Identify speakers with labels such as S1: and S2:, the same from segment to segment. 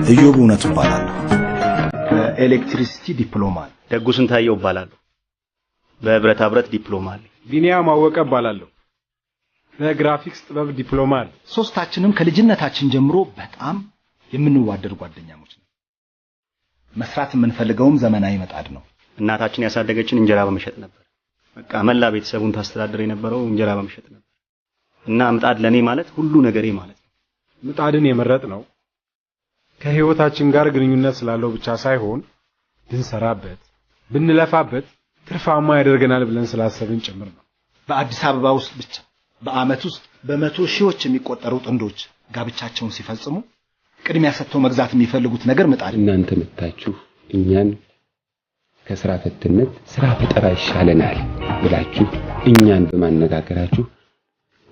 S1: እዮብ እውነቱ እባላለሁ። በኤሌክትሪሲቲ ዲፕሎማ።
S2: ደጉ ስንታየው እባላለሁ። በብረታ ብረት ዲፕሎማ አለኝ።
S3: ቢኒያም አወቀ እባላለሁ። በግራፊክስ ጥበብ ዲፕሎማ አለኝ።
S1: ሶስታችንም ከልጅነታችን ጀምሮ በጣም የምንዋደድ ጓደኛሞች ነን። መስራት የምንፈልገውም ዘመናዊ ምጣድ ነው።
S2: እናታችን ያሳደገችን እንጀራ በመሸጥ ነበር። በቃ መላ ቤተሰቡን ታስተዳድር የነበረው እንጀራ በመሸጥ ነበር እና ምጣድ ለኔ ማለት ሁሉ ነገሬ ማለት ነው።
S3: ምጣድን የመረጥ ነው ከህይወታችን ጋር ግንኙነት ስላለው ብቻ ሳይሆን ብንሰራበት ብንለፋበት ትርፋማ ያደርገናል ብለን ስላሰብን ጭምር ነው።
S1: በአዲስ አበባ ውስጥ ብቻ በአመት ውስጥ በመቶ ሺዎች የሚቆጠሩ ጥንዶች ጋብቻቸውን ሲፈጽሙ ቅድሚያ ሰጥተው መግዛት የሚፈልጉት ነገር ምጣድ።
S4: እናንተ መጣችሁ እኛን ከስራ ፈትነት ስራ ፈጠራ ይሻለናል ብላችሁ እኛን በማነጋገራችሁ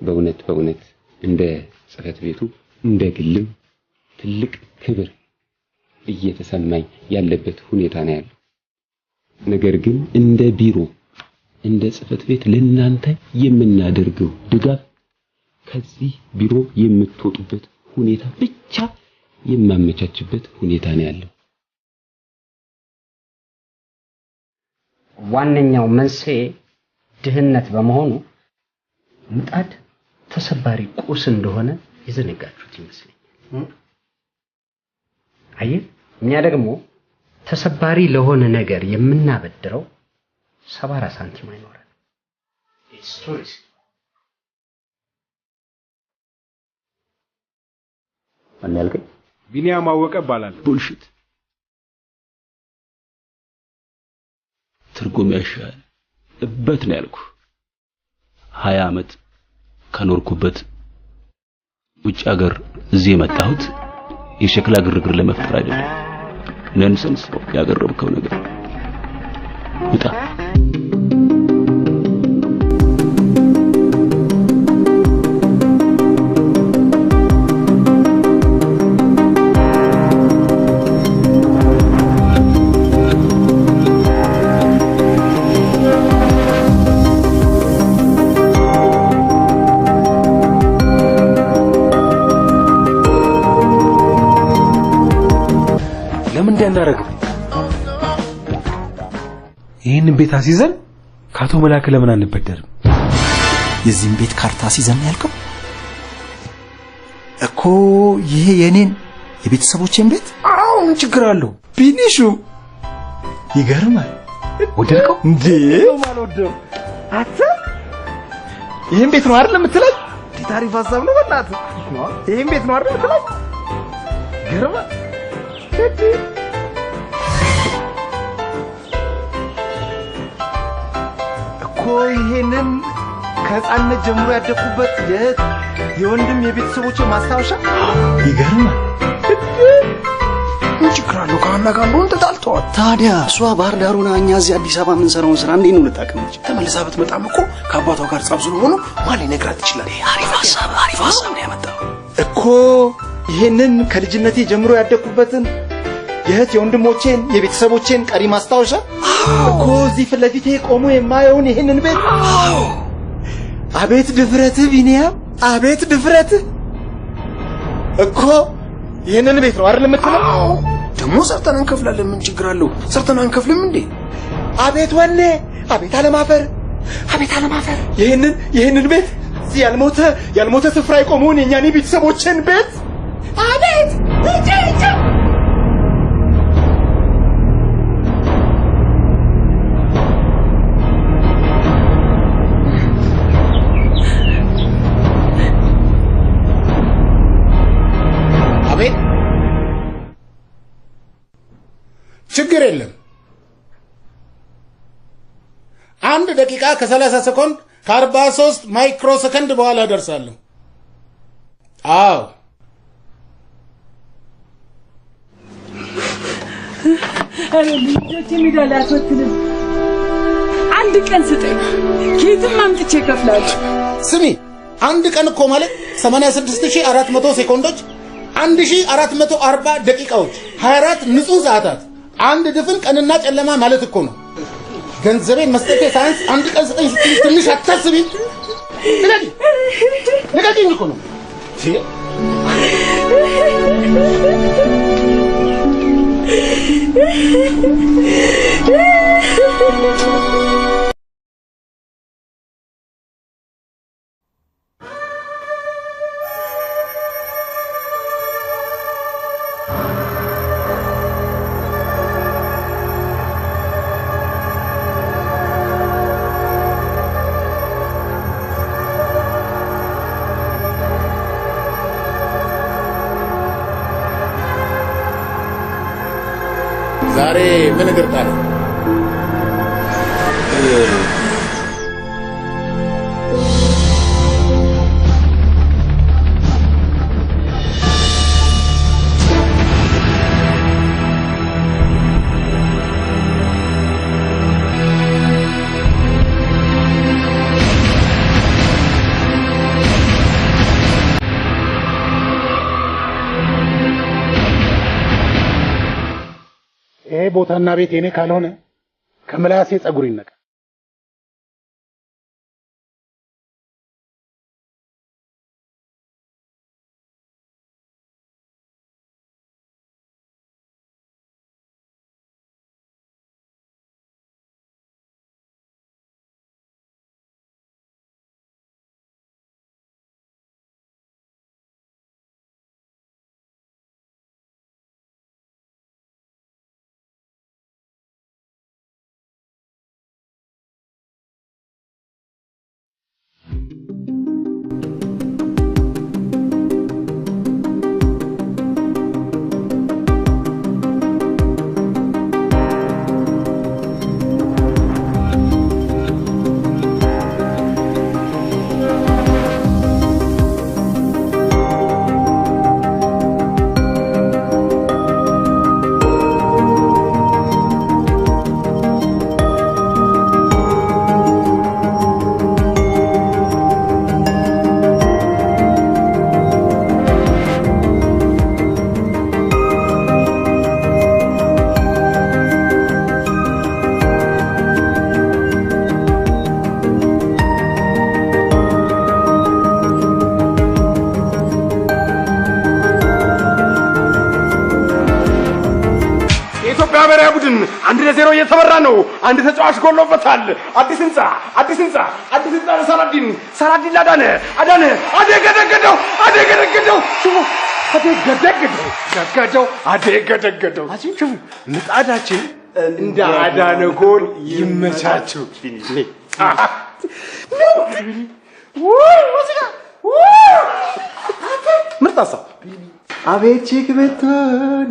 S4: በእውነት እንደ ጽፈት ቤቱ እንደ ግልም ትልቅ ክብር እየተሰማኝ ያለበት ሁኔታ ነው ያለው። ነገር ግን እንደ ቢሮ እንደ ጽፈት ቤት ለእናንተ የምናደርገው ድጋፍ ከዚህ ቢሮ የምትወጡበት ሁኔታ ብቻ የማመቻችበት ሁኔታ ነው ያለው።
S5: ዋነኛው መንስኤ ድህነት በመሆኑ ምጣድ ተሰባሪ ቁስ እንደሆነ የዘነጋችሁት ይመስለኛል። አየህ፣ እኛ ደግሞ ተሰባሪ ለሆነ ነገር የምናበድረው 70 ሳንቲም አይኖርም። ስቶሪስ
S2: ማን ያልከኝ?
S3: ቢኒያም አወቀ እባላለሁ።
S4: ቡልሺት ትርጉም ያሻል እበት ነው ያልኩ። 20 አመት ከኖርኩበት ውጭ ሀገር እዚህ የመጣሁት የሸክላ ግርግር ለመፍጠር አይደለም። ነንሰንስ ያቀረብከው ነገር ውጣ።
S3: ይሄን ቤት አሲዘን ካቶ መላክ ለምን አንበደርም?
S1: የዚህን ቤት ካርታ አሲዘን ያልከው እኮ ይሄ የኔን የቤተሰቦቼን ቤት?
S3: አዎ ምን ችግር አለው?
S1: ቢኒሹ ይገርማል።
S3: ወደድከው
S1: እንዴ?
S3: ማልወደው
S1: አታ ይሄን ቤት ነው አይደል የምትለኝ? ታሪፍ ሐሳብ ነው በእናትህ። ይሄን ቤት ነው አይደል የምትለኝ? ይገርማል። ይሄንን ከህፃንነት ጀምሮ ያደኩበት የወንድም የቤተሰቦቼ ማስታወሻ ይገርማል።
S6: ምን ችግር አለው? ከአና ጋር እንደሆነ ተጣልተዋል።
S1: ታዲያ እሷ ባህር ዳር ሆና እኛ እዚህ አዲስ አበባ የምንሰራውን ስራ እንዴት ነው ልታቀምጭ?
S6: ተመልሳ ብትመጣም እኮ ከአባቷ ጋር ጸብ ስለሆኑ ማን ሊነግራት ይችላል? አሪፍ ሀሳብ ነው ያመጣው
S1: እኮ። ይሄንን ከልጅነቴ ጀምሮ ያደኩበትን የእህት የወንድሞቼን የቤተሰቦቼን ቀሪ ማስታወሻ እኮ እዚህ ፊት ለፊቴ ቆሞ የማየውን ይሄንን ቤት። አቤት ድፍረትህ ቢኒያም፣ አቤት ድፍረትህ እኮ። ይሄንን ቤት ነው አይደል የምትለው?
S6: ደግሞ ሰርተን እንከፍላለን። ምን ችግር አለው? ሰርተን አንከፍልም እንዴ?
S1: አቤት ወኔ፣ አቤት አለማፈር፣ አቤት አለማፈር። ይሄንን ቤት እዚህ ያልሞተ ስፍራ የቆመውን የኛኔ ቤተሰቦችን ቤት አቤት እጭ
S7: ችግር የለም። 1 ደቂቃ ከ30 ሰኮንድ ከ43 ማይክሮ ሰከንድ በኋላ ደርሳለሁ። አዎ
S8: ልጆች የሚዳላቶትልም አንድ ቀን ስጠኝ፣ ኬትም አምጥቼ እከፍላለሁ።
S7: ስሚ፣ አንድ ቀን እኮ ማለት 86400 ሴኮንዶች፣ 1440 ደቂቃዎች፣ 24 ንጹህ ሰዓታት፣ አንድ ድፍን ቀንና ጨለማ ማለት እኮ ነው። ገንዘቤን መስጠቴ ሳይንስ አንድ ቀን ስጠኝ ስትይ ትንሽ አታስቢ? ንገሪኝ እኮ ነው። ዛሬ ምን እግር ጣለ? ይሄ ቦታና ቤት የኔ ካልሆነ ከምላሴ ጸጉር ይነቃ።
S1: ብሔራዊ ቡድን 1-0 እየተመራ ነው። አንድ ተጫዋች ጎሎበታል። አዲስ ህንጻ ለሳላዲን ላዳነ አደገደገደው ሽፉ ምጣዳችን እንደ አዳነ ጎል ይመቻችሁ። ምርጥ ሀሳብ። አቤት ቺክ ብትሆን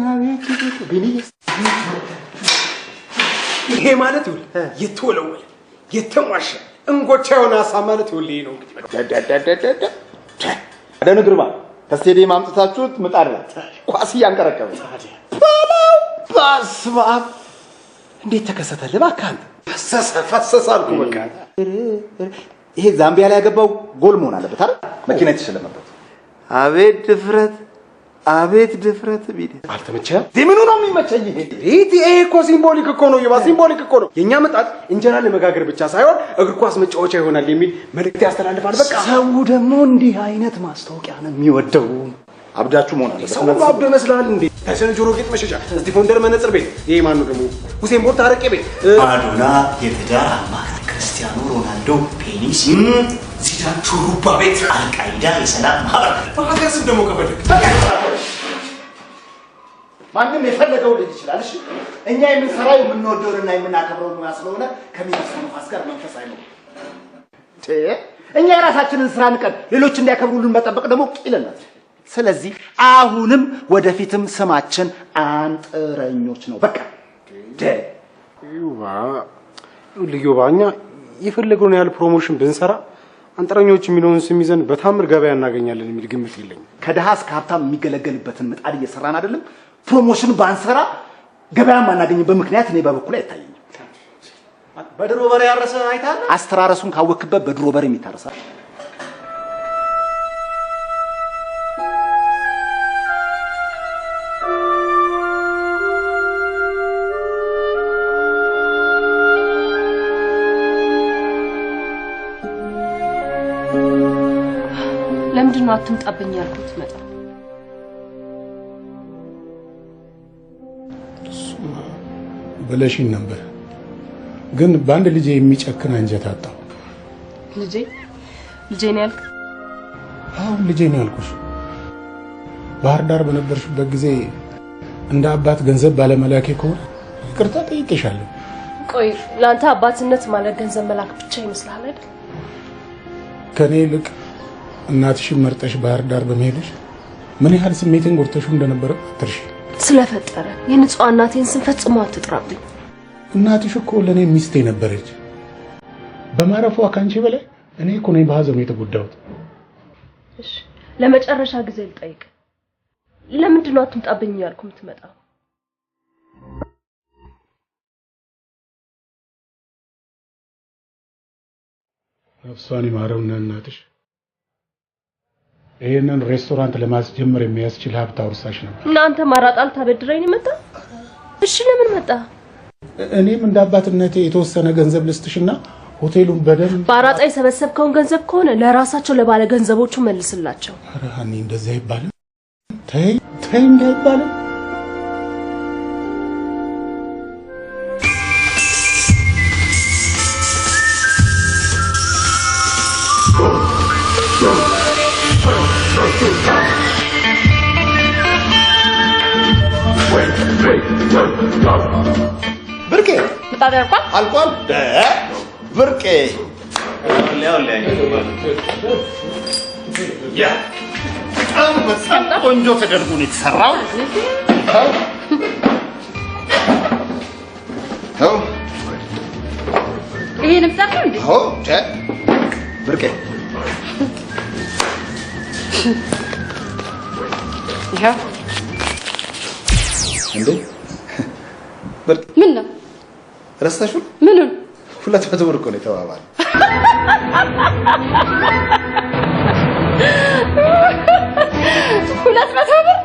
S1: ቢኒስ ይሄ ማለት ይኸውልህ የተወለወለ የተሟሸ እንጎቻ የሆነ ሀሳብ ማለት ይኸውልህ ነው። እንግዲህ
S9: አዳነ ግርማ ከስቴዲየም አምጥታችሁት ምጣድ ላይ ኳስ እያንቀረቀበ
S1: በስመ አብ እንዴት ተከሰተልህ? እባክህ አንተ ፈሰሰ አልኩ። በቃ
S9: ይሄ ዛምቢያ ላይ ያገባው ጎል መሆን አለበት አይደል? መኪና የተሸለመበት። አቤት ድፍረት ቢዲ
S1: አልተመቸህም? ምኑ ነው የሚመቸኝ? ይሄ እኮ ሲምቦሊክ እኮ ነው። ሲምቦሊክ እኮ ነው። የኛ ምጣድ እንጀራ ለመጋገር ብቻ ሳይሆን እግር ኳስ መጫወቻ ይሆናል የሚል መልእክት ያስተላልፋል። በቃ
S9: ሰው ደግሞ እንዲህ አይነት ማስታወቂያ ነው የሚወደው። አብዳችሁ መሆን አለበት።
S1: ሰው አብዶ ይመስላል እንዴ? ታይሰን ጆሮ ጌጥ መሸጫ፣ ስቲፎንደር መነጽር ቤት፣ ይሄ ማን ነው ደግሞ? ሁሴን ቦልት አረቄ ቤት፣
S2: ማራዶና የትዳር አማካሪ፣ ክርስቲያኖ ሮናልዶ ፔኒስ፣ ዚዳን ሹሩባ ቤት፣ አልቃይዳ የሰላም ማህበር።
S1: በሀገር ስም ደግሞ ከፈለክ
S9: ማንም የፈለገው ልጅ ይችላል። እሺ እኛ የምንሰራው የምንወደውና የምናከብረው ነው ስለሆነ ከሚነሳው ንፋስ ጋር መንፈስ አይኖር። እኛ የራሳችንን ስራ ንቀን ሌሎች እንዲያከብሩልን መጠበቅ ደግሞ ቂልነት። ስለዚህ አሁንም ወደፊትም ስማችን አንጥረኞች ነው። በቃ
S3: ልዩ ባኛ የፈለገውን ያህል ፕሮሞሽን ብንሰራ አንጥረኞች የሚለውን ስም ይዘን በታምር ገበያ እናገኛለን የሚል ግምት የለኝም።
S9: ከደሃ እስከ ሀብታም የሚገለገልበትን ምጣድ እየሰራን አይደለም? ፕሮሞሽን ባንሰራ ገበያ ማናገኝበት ምክንያት እኔ በበኩል አይታየኝም።
S1: በድሮ በሬ ያረሰ አይታለ
S9: አስተራረሱን ካወክበት በድሮ በሬ የሚታረሳ
S10: ለምንድን ነው አትምጣብኝ ያልኩት? መጣ
S7: ብለሽኝ ነበር፣ ግን በአንድ ልጄ የሚጨክን አንጀት አጣሁ።
S10: ልጄ ነው ያልክ?
S7: አሁን ልጄ ነው ያልኩሽ። ባህር ዳር በነበርሽበት ጊዜ እንደ አባት ገንዘብ ባለመላኬ ከሆነ ይቅርታ ጠይቄሻለሁ።
S10: ቆይ ለአንተ አባትነት ማለት ገንዘብ መላክ ብቻ ይመስልሃል አይደል?
S7: ከኔ ይልቅ እናትሽን መርጠሽ ባህር ዳር በመሄድሽ ምን ያህል ስሜቴን ጎድተሽው እንደነበረ አትርሺ።
S10: ስለፈጠረ የንጹህ እናቴን ስም ፈጽሞ አትጥራብኝ።
S7: እናትሽ እኮ ለኔ ሚስቴ ነበረች። በማረፏ ካንቺ በላይ እኔ እኮ ነኝ በሐዘኑ የተጎዳሁት።
S10: እሺ ለመጨረሻ ጊዜ ልጠይቅ፣ ለምንድን ነው አትምጣብኝ ያልኩ የምትመጣው?
S7: ነፍሷን ይማረውና እናትሽ ይሄንን ሬስቶራንት ለማስጀመር የሚያስችል ሀብት አውርሳሽ ነበር።
S10: እናንተ ማራጣል ታበድረኝ ነው መጣ? እሺ ለምን መጣ?
S7: እኔም እንደ አባትነቴ የተወሰነ ገንዘብ ልስጥሽና ሆቴሉን በደንብ
S10: ባራጣ የሰበሰብከውን ገንዘብ ከሆነ ለራሳቸው ለባለ ገንዘቦቹ መልስላቸው።
S7: ኧረ ሀኒ እንደዛ አይባልም። ተይ እንዳይባልም።
S9: ብርቄ
S10: ምጣድ
S9: አልቋል። ብርቄ በጣም ቆንጆ ተደርጎ ነው የተሰራው።
S10: ይሄንም ጻፈው እንዴ?
S9: ብርቄ እንዴ
S10: ምን ነው
S9: ረስተሽው?
S10: ምኑን?
S9: 200 ብር እኮ ነው የተባባል።
S10: ሁለት መቶ ብር?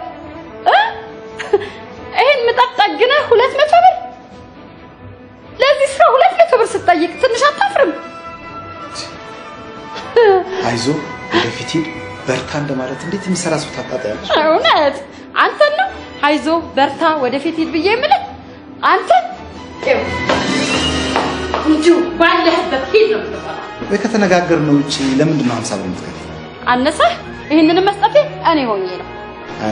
S10: ይሄን ምጣድ ጠግነህ 200 ብር? ለዚህ ስራ 200 ብር ስትጠይቅ ትንሽ አታፍርም?
S9: አይዞ ወደፊት ሂድ በርታ እንደማለት እንዴት የሚሰራ ሰው ታጣጣያለሽ?
S10: እውነት አንተን ነው አይዞ በርታ ወደፊት ሂድ ብዬ የምልህ አንተን እንጂ ባለህበት ሂድ ነው የምትባለው።
S9: ወይ ከተነጋገርነው ውጪ ለምንድን ነው 50 ብር የምትከፍይ?
S10: አነሰህ? ይሄንን መስጠቴ እኔ ሆኜ ነው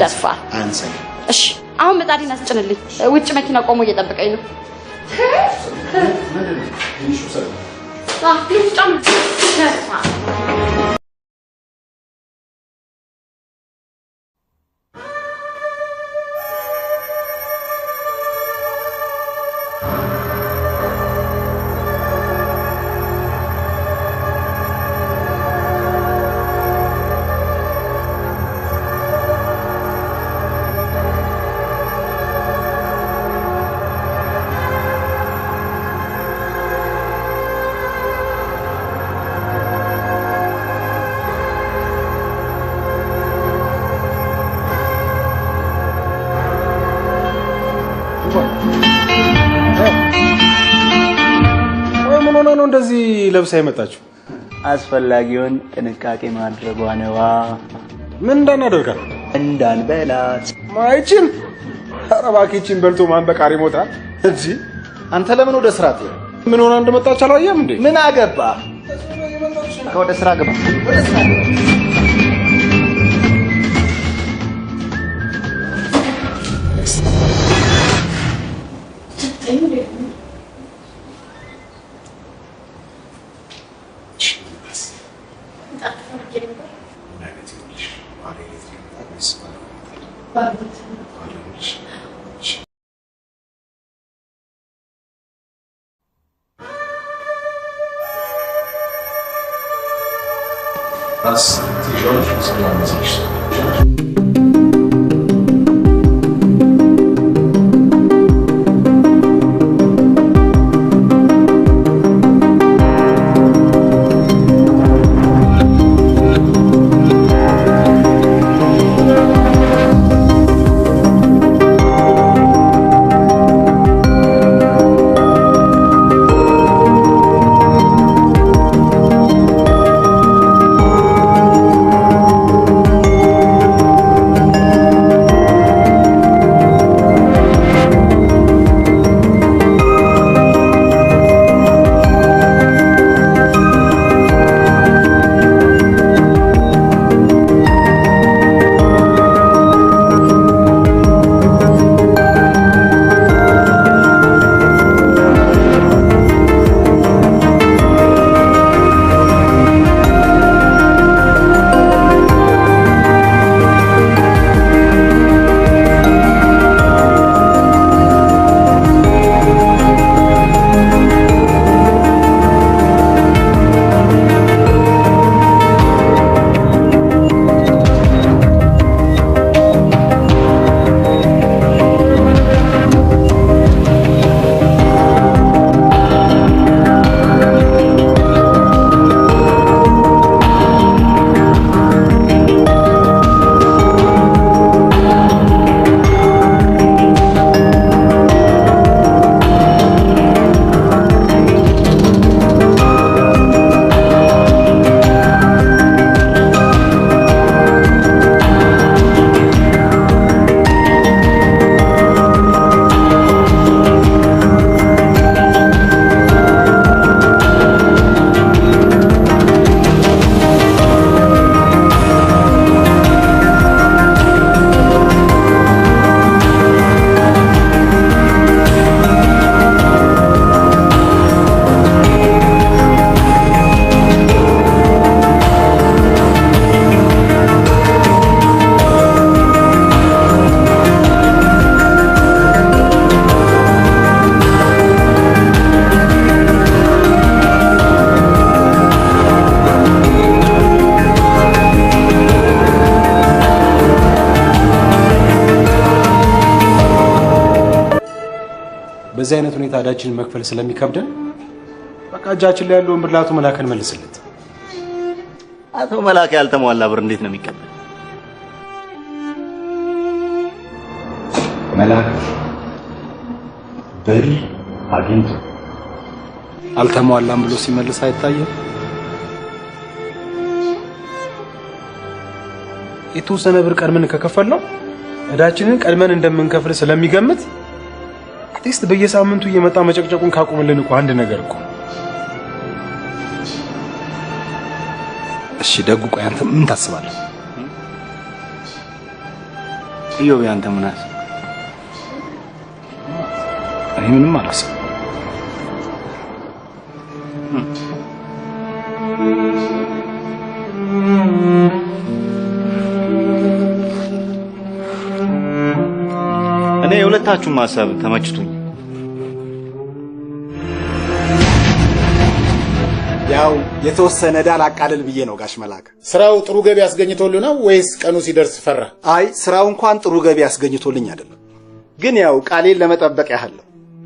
S10: ደፋር።
S9: አንሰኝ።
S10: እሺ አሁን ምጣዴን አስጭንልኝ። ውጭ መኪና ቆሞ እየጠበቀኝ ነው።
S3: እንደዚህ ለብሳ የመጣችው?
S2: አስፈላጊውን ጥንቃቄ ማድረጓ ነዋ።
S3: ምን እንዳናደርጋት?
S2: እንዳንበላት።
S3: ማይችን ኧረ እባክህ በልቶ ማን በቃሪ ሞታል እንጂ
S9: አንተ ለምን ወደ ስራ ትሄድ?
S3: ምን ሆና እንደመጣች አላየህም እንዴ?
S9: ምን አገባ? ወደ ስራ ገባ። ወደ ስራ ገባ።
S11: Was die Leute so lange sich
S3: በዚህ አይነት ሁኔታ ዕዳችንን መክፈል ስለሚከብደን በቃ እጃችን ላይ ያለውን ብር ለአቶ መላክ እንመልስለት።
S2: አቶ መላክ ያልተሟላ ብር እንዴት ነው የሚቀበል?
S3: መላክ ብር አግኝቶ አልተሟላም ብሎ ሲመልስ አይታየም? የተወሰነ ብር ቀድመን ከከፈልነው ዕዳችንን ቀድመን እንደምንከፍል ስለሚገምት አትሊስት በየሳምንቱ እየመጣ መጨቅጨቁን ካቆመልን እኮ አንድ ነገር እኮ። እሺ ደጉ፣ ቆይ አንተ ምን ታስባለህ?
S2: ኢዮብ አንተ ምን አስብ?
S3: እኔ ምንም አላስብም።
S2: እኔ የሁለታችሁም ሐሳብ ተመችቶኝ
S1: ያው የተወሰነ ዳል አቃልል ብዬ ነው ጋሽ መላክ።
S7: ስራው ጥሩ ገቢ አስገኝቶልህ ነው ወይስ ቀኑ ሲደርስ ፈራ?
S1: አይ ስራው እንኳን ጥሩ ገቢ አስገኝቶልኝ አይደለም፣ ግን ያው ቃሌን ለመጠበቅ ያህል ነው።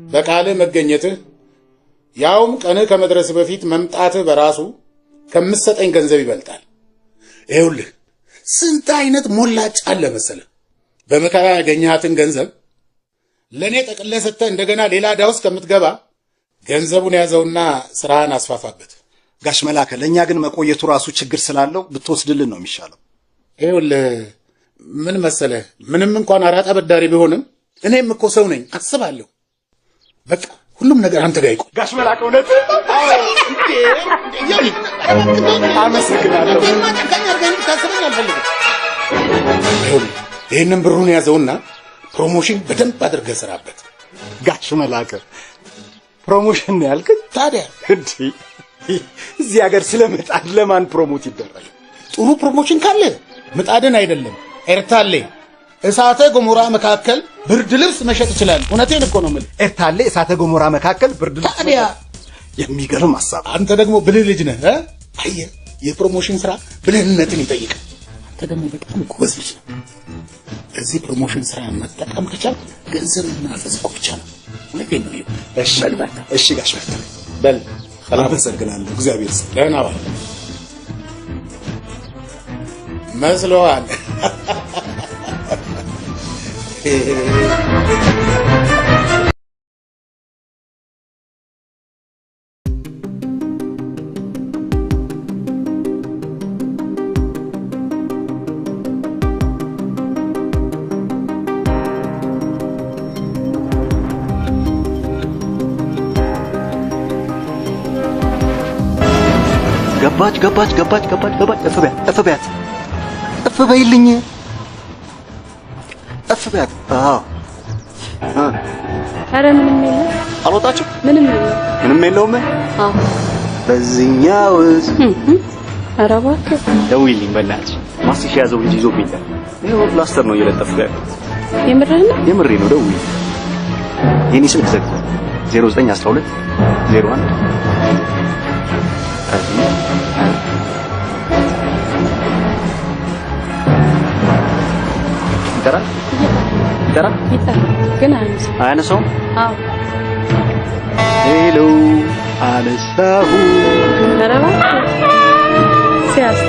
S7: በቃልህ መገኘትህ ያውም ቀንህ ከመድረስ በፊት መምጣትህ በራሱ ከምትሰጠኝ ገንዘብ ይበልጣል። ይኸውልህ ስንት አይነት ሞላጭ አለ መሰለህ። በመከራ ያገኘሃትን ገንዘብ ለኔ ጠቅልለህ ሰጥተህ እንደገና ሌላ ዕዳ ውስጥ ከምትገባ ገንዘቡን ያዘውና ስራህን አስፋፋበት።
S1: ጋሽ መላከ ለእኛ ግን መቆየቱ ራሱ ችግር ስላለው ብትወስድልን ነው የሚሻለው።
S7: ይኸውልህ ምን መሰለህ፣ ምንም እንኳን አራጣ በዳሪ ቢሆንም እኔም እኮ ሰው ነኝ፣ አስባለሁ። በቃ ሁሉም ነገር አንተ ጋር ይቆይ። ጋሽ መላከ እውነት አመሰግናለሁ። ይህንን ብሩን ያዘውና ፕሮሞሽን በደንብ አድርገህ ስራበት።
S1: ጋሽ መላከ ፕሮሞሽን ነው ያልከኝ? ታዲያ እዚህ ሀገር ስለ ምጣድ ለማን ፕሮሞት ይደረጋል? ጥሩ ፕሮሞሽን ካለ ምጣድን አይደለም ኤርታሌ እሳተ ገሞራ መካከል ብርድ ልብስ መሸጥ ይችላል። እውነቴን እኮ ነው የምልህ። ኤርታሌ እሳተ ገሞራ መካከል ብርድ ልብስ። ታዲያ የሚገርም ሐሳብ። አንተ ደግሞ ብልህ ልጅ ነህ። አየህ የፕሮሞሽን ስራ ብልህነትን ይጠይቃል። አንተ ደግሞ በጣም ጎበዝ ልጅ ነህ። እዚህ ፕሮሞሽን ስራ መጠቀም ከቻል ገንዘብ ማፈስ ብቻ ነው። እውነቴን ነው። እሺ እሺ ጋሽ በል አመሰግናለሁ። እግዚአብሔር ይስጥህ። ደህና ዋል። መስሎሃል?
S2: ገባች። እፍ በይልኝ። እፍ በያት። አዎ
S10: ኧረ ምንም የለም።
S2: አልወጣችም።
S10: ምንም
S2: የለውም።
S10: አዎ
S2: በዚህኛው
S10: ኧረ እባክህ
S2: ደውይልኝ በእናትሽ። ማስሽ ያዘው እንጂ ይዞብኛል። ይኸው ፕላስተር ነው እየለጠፍኩ ያለው። የምሬን ነው። ደውይ። የኔ ስልክ ዘግቷል። 0912 01 ይጠራል
S10: ግን
S2: አያነሳውም።
S10: አዎ
S2: ሄሎ አነሳሁ።
S10: ኧረ እባክህ ሲያስ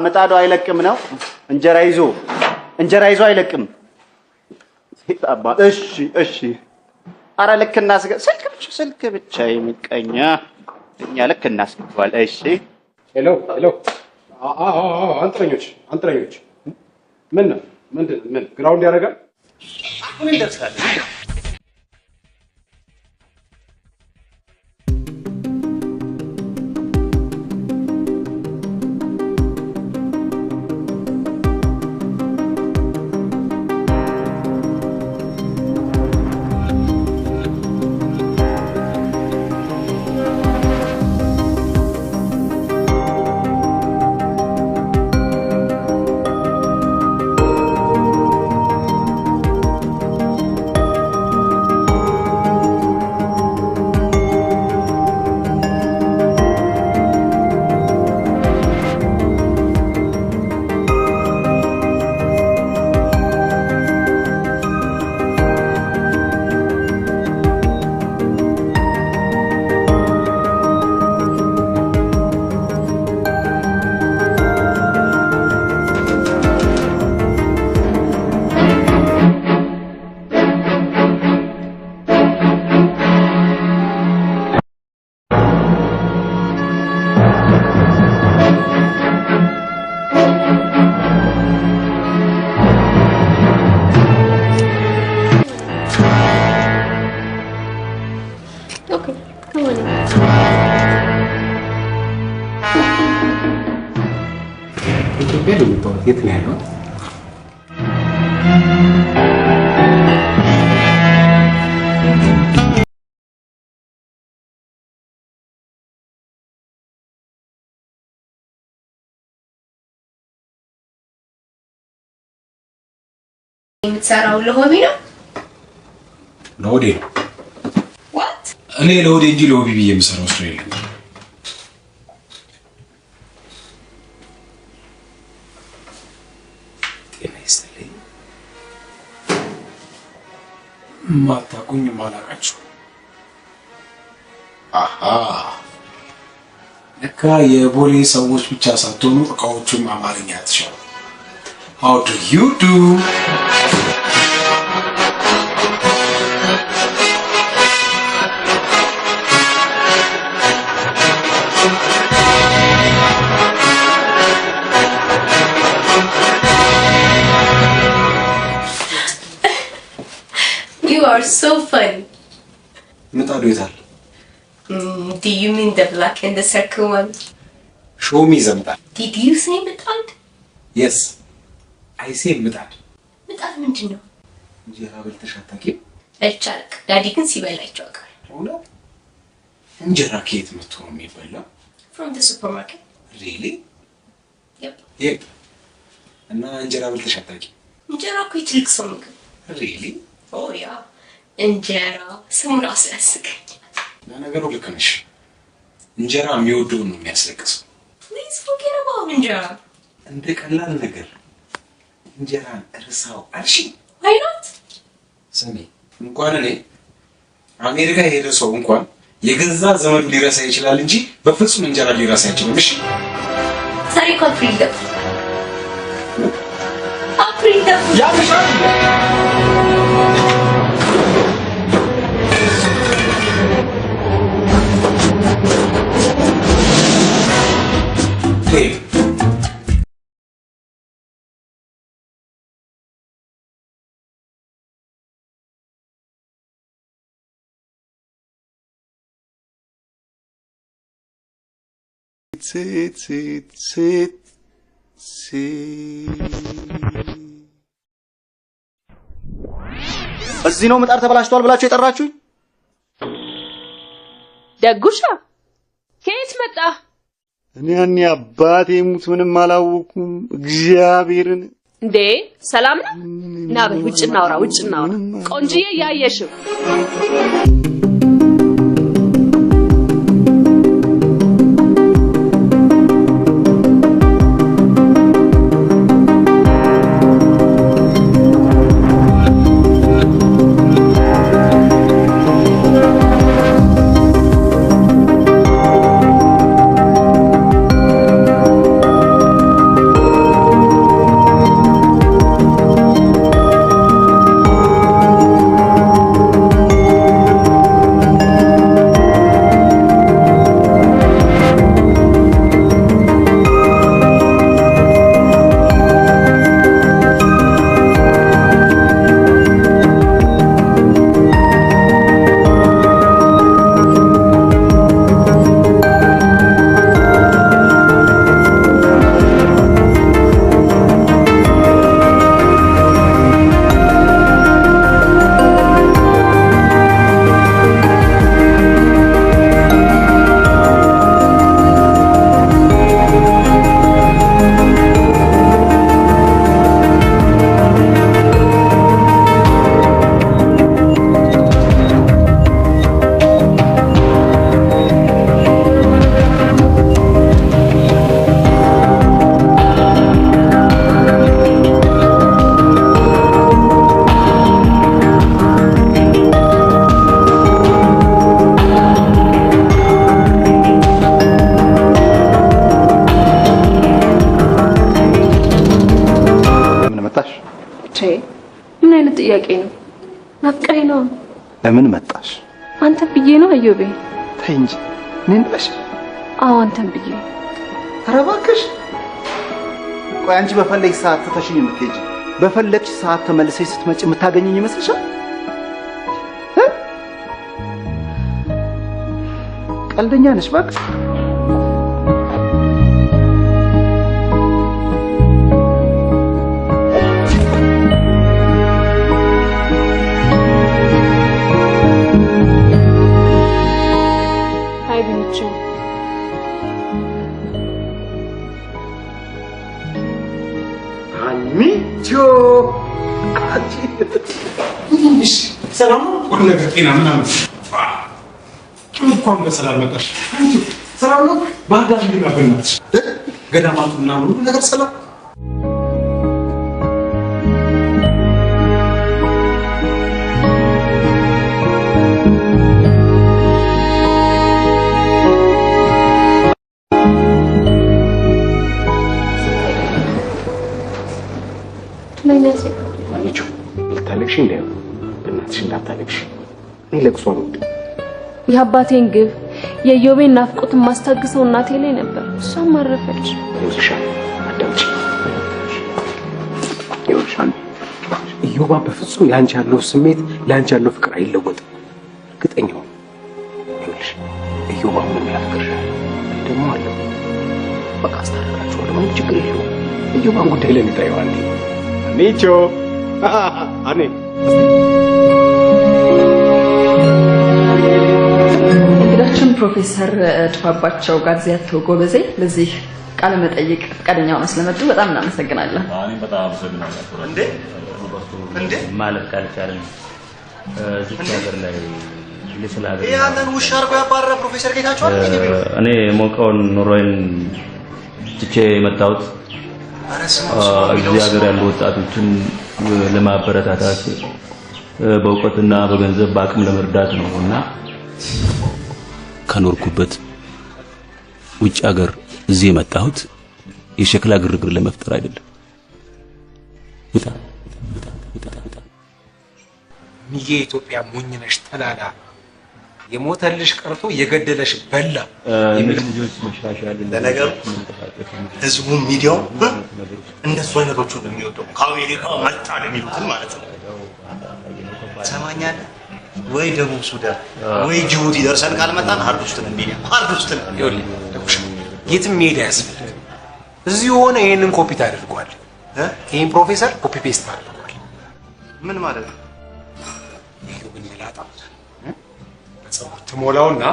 S2: ምጣዱ አይለቅም ነው። እንጀራ ይዞ አይለቅም። እሺ ኧረ ልክ ስልክ ብቻ የሚቀኛ እኛ ልክ እናስገባል። እሺ
S3: ሄሎ አንጥረኞች ምን ግራውንድ ያደርጋል?
S2: አሁን እንደርሳለን።
S12: የምትሰራው ለሆቢ ነው?
S3: ለሆዴ ነው።
S12: What?
S3: እኔ ለሆዴ እንጂ ለሆቢ ብዬ የምሰራው ስራ የለም። ጤና ይስጥልኝ። ማታውቁኝ ማላውቃችሁ። አሃ ለካ የቦሌ ሰዎች ብቻ ሳትሆኑ እቃዎቹም አማርኛ አትችሉ። How do you do?
S12: You are so funny.
S3: ምጣዱ የታል?
S12: Do you mean the black and the circle one?
S3: Show me the ምጣድ.
S12: Did you say ምጣድ?
S3: Yes. I say ምጣድ.
S12: ምጣድ ምንድን ነው?
S3: እንጀራ በልተሽ አታውቂም?
S12: በልቻለሁ። ዳዲ ግን ሲበላቸው አውቃለሁ።
S3: እውነት? እንጀራ ከየት መጥቶ ነው የሚበላው?
S12: From the supermarket.
S3: Really?
S12: Yep.
S3: Yep. እና እንጀራ በልተሽ አታውቂም?
S12: እንጀራ እኮ የትልቅ ሰው ምግብ።
S3: Really?
S12: Oh yeah. እንጀራ ስሙ ራሱ ያስቀኛል።
S3: ለነገሩ ልክ ነሽ። እንጀራ የሚወደውን ነው የሚያስለቅሰው።
S12: Please forget about እንጀራ።
S3: እንደ ቀላል ነገር እንጀራን እርሳው አልሽ?
S12: Why not?
S3: ስሚ እንኳን እኔ አሜሪካ የሄደ ሰው እንኳን የገዛ ዘመዱ ሊረሳ ይችላል እንጂ በፍጹም እንጀራ ሊረሳ አይችልም። እሺ
S12: ታሪክ አፕሪል ደፍ አፕሪል ደፍ
S3: ያምሻል።
S9: እዚህ ነው ምጣድ ተበላሽቷል ብላችሁ የጠራችሁኝ?
S8: ደጉሻ ከየት መጣ?
S1: እኔ ያኔ አባቴ ሙት ምንም አላወኩም። እግዚአብሔርን
S8: እንዴ ሰላም ነው? ና በል ውጭ እናውራ፣ ውጭ እናውራ። ቆንጂዬ ያየሽው ምን አይነት ጥያቄ ነው? ናፍቀኝ ነው።
S9: ለምን መጣሽ?
S8: አንተ ብዬ ነው አዮቤ።
S9: ተይ እንጂ ምን ብለሽ?
S8: አዎ አንተን ብዬ።
S9: ኧረ እባክሽ። ቆይ አንቺ በፈለግሽ ሰዓት ትተሽኝ የምትሄጂ በፈለግሽ ሰዓት ተመልሰሽ ስትመጪ የምታገኘኝ ይመስልሻል? ቀልደኛ ነሽ እባክሽ።
S1: ሚቾ
S3: ሰላም ነው? ሁሉ ነገር ጤና ምናምን እንኳን በሰላም መጣሽ። ሰላም ነው? ባህዳር ሊናበናት ገዳማቱ ምናምን ሁሉ ነገር ሰላም
S2: ልታለቅሽ እንዳይሆን በእናትሽ እንዳታለቅሽ። እኔ ለቅሶ ነው
S8: የአባቴን ግብ የዮቤን ናፍቆት ማስታግሰው እናቴ ላይ ነበር። እሷም አረፈች።
S2: ይልሻል አዳምጪ። ይልሻል ኢዮባ በፍጹም ላንቺ ያለው ስሜት ላንቺ ያለው ፍቅር አይለወጥም። እርግጠኛው ይልሽ ኢዮባ ምንም ያፍቅርሻል ደግሞ አለው። በቃ አስታርቃችኋለሁ። ምንም ችግር የለውም። ኢዮባን ጉዳይ ለምን ታየዋለሽ? ሚቾ አኔ
S10: እንግዳችን ፕሮፌሰር ድፋባቸው ጋዜያቶ ጎበዜ ለዚህ ቃለ መጠይቅ ፈቃደኛ ሆነው ስለመጡ በጣም እናመሰግናለን።
S11: እኔ በጣም አመሰግናለሁ።
S9: እንዴ
S4: ማለት ካልቻለን እዚህ ሀገር ላይ ለስለ ሀገር
S9: ያንን ውሻ አርጎ ያባረረ ፕሮፌሰር ጌታቸው አለ።
S4: እኔ ሞቀውን ኑሮዬን ትቼ የመጣሁት እዚህ ሀገር ያሉ ወጣቶችን ለማበረታታት በእውቀትና በገንዘብ በአቅም ለመርዳት ነውና ከኖርኩበት ውጭ ሀገር እዚህ የመጣሁት የሸክላ ግርግር ለመፍጠር አይደለም። ውጣ
S3: ሚጌ ኢትዮጵያ ሞኝ ነሽ ተላላ የሞተልሽ ቀርቶ የገደለሽ በላ
S4: ልጆች መሻሻል
S9: ለነገሩ ህዝቡ ሚዲያው እንደሱ አይነቶቹ ነው የሚወደው። ከአሜሪካ መጣ የሚሉትን ማለት ነው። ሰማኛለህ ወይ ደቡብ ሱዳን ወይ ጅቡቲ ደርሰን ካልመጣን ሃርድ ውስጥ ነን። ሚዲያ ሃርድ ውስጥ ነን።
S3: ይኸውልህ የትም መሄድ አያስፈልግም። እዚሁ ሆነ ይሄንን ኮፒ ታደርገዋለህ። ይሄን ፕሮፌሰር ኮፒ ፔስት ታደርገዋለህ።
S9: ምን ማለት ነው?
S3: ይሄው ግን መላጣ ጸጉር ትሞላውና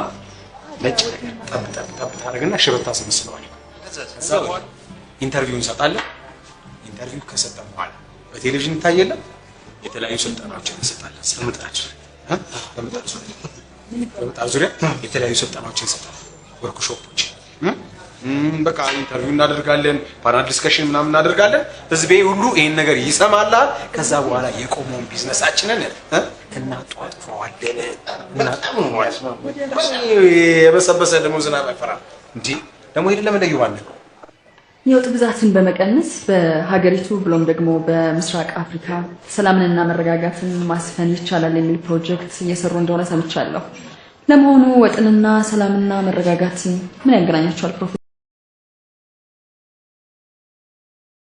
S3: ነጭ ጠብ ጠብ ጠብ ታደርግና ሽበት ታስመስለዋለህ። ከዛ በኋላ ኢንተርቪው እንሰጣለን። ኢንተርቪው ከሰጠን በኋላ በቴሌቪዥን ይታየለን። የተለያዩ ስልጠናዎችን እንሰጣለን። በምጣድ ዙሪያ የተለያዩ ስልጠናዎችን እንሰጣለን። ወርክሾፖች በቃ ኢንተርቪው እናደርጋለን። ፓናል ዲስከሽን ምናምን እናደርጋለን። ህዝቤ ሁሉ ይሄን ነገር ይሰማላል። ከዛ በኋላ የቆመውን ቢዝነሳችንን እናጧጥፈዋለን። የበሰበሰ ደግሞ ዝናብ አይፈራም። እንዴ ደግሞ ሄደን ለመለዩ ማለት ነው።
S10: የወጥ ብዛትን በመቀነስ በሀገሪቱ ብሎም ደግሞ በምስራቅ አፍሪካ ሰላምንና መረጋጋትን ማስፈን ይቻላል የሚል ፕሮጀክት እየሰሩ እንደሆነ ሰምቻለሁ። ለመሆኑ ወጥንና ሰላምና መረጋጋትን ምን ያገናኛቸዋል ፕሮፌሰር?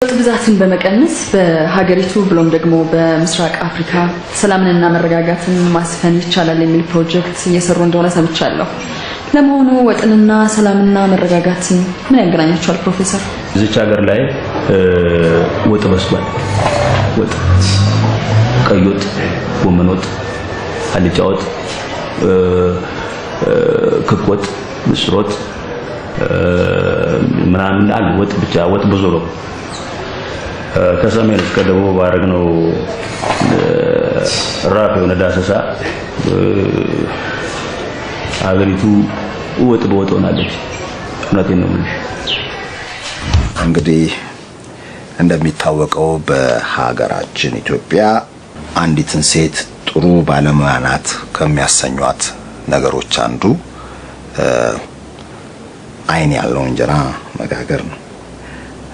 S10: የወጥ ብዛትን በመቀነስ በሀገሪቱ ብሎም ደግሞ በምስራቅ አፍሪካ ሰላምንና መረጋጋትን ማስፈን ይቻላል የሚል ፕሮጀክት እየሰሩ እንደሆነ ሰምቻለሁ። ለመሆኑ ወጥንና ሰላምና መረጋጋትን ምን ያገናኛቸዋል ፕሮፌሰር?
S4: እዚች ሀገር ላይ ወጥ በስሏል። ወጥ፣ ቀይ ወጥ፣ ጎመን ወጥ፣ አልጫ ወጥ፣ ክክ ወጥ፣ ምስር ወጥ ምናምን አለ። ወጥ ብቻ ወጥ ብዙ ነው። ከሰሜን እስከ ደቡብ ባረግነው ራፍ የሆነ ዳሰሳ ሀገሪቱ ወጥ በወጥ ሆናለች። እውነቴን ነው የምልሽ።
S13: እንግዲህ እንደሚታወቀው በሀገራችን ኢትዮጵያ አንዲትን ሴት ጥሩ ባለሙያ ናት ከሚያሰኟት ነገሮች አንዱ አይን ያለው እንጀራ መጋገር ነው።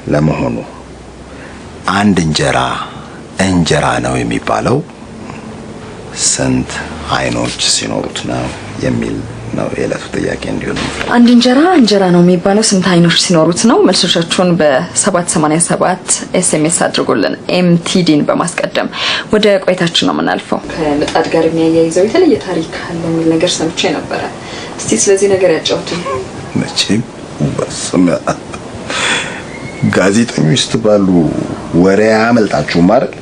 S13: ለመሆኑ አንድ እንጀራ ነው የሚባለው ስንት አይኖች ሲኖሩት ነው የሚል ነው የዕለቱ ጥያቄ እንዲሆን።
S10: አንድ እንጀራ ነው የሚባለው ስንት አይኖች ሲኖሩት ነው? መልሶቻችሁን በ787 ኤስኤምኤስ አድርጉልን ኤምቲዲን በማስቀደም ወደ ቆይታችን ነው የምናልፈው። ከምጣድ ጋር የሚያያይዘው የተለየ ታሪክ አለ የሚል ነገር ሰምቼ ነበረ። እስቲ ስለዚህ ነገር ያጫውቱኝ።
S13: መቼም በስመ አብ ጋዜጠኞች ስትባሉ ወሬ አያመልጣችሁም አይደል?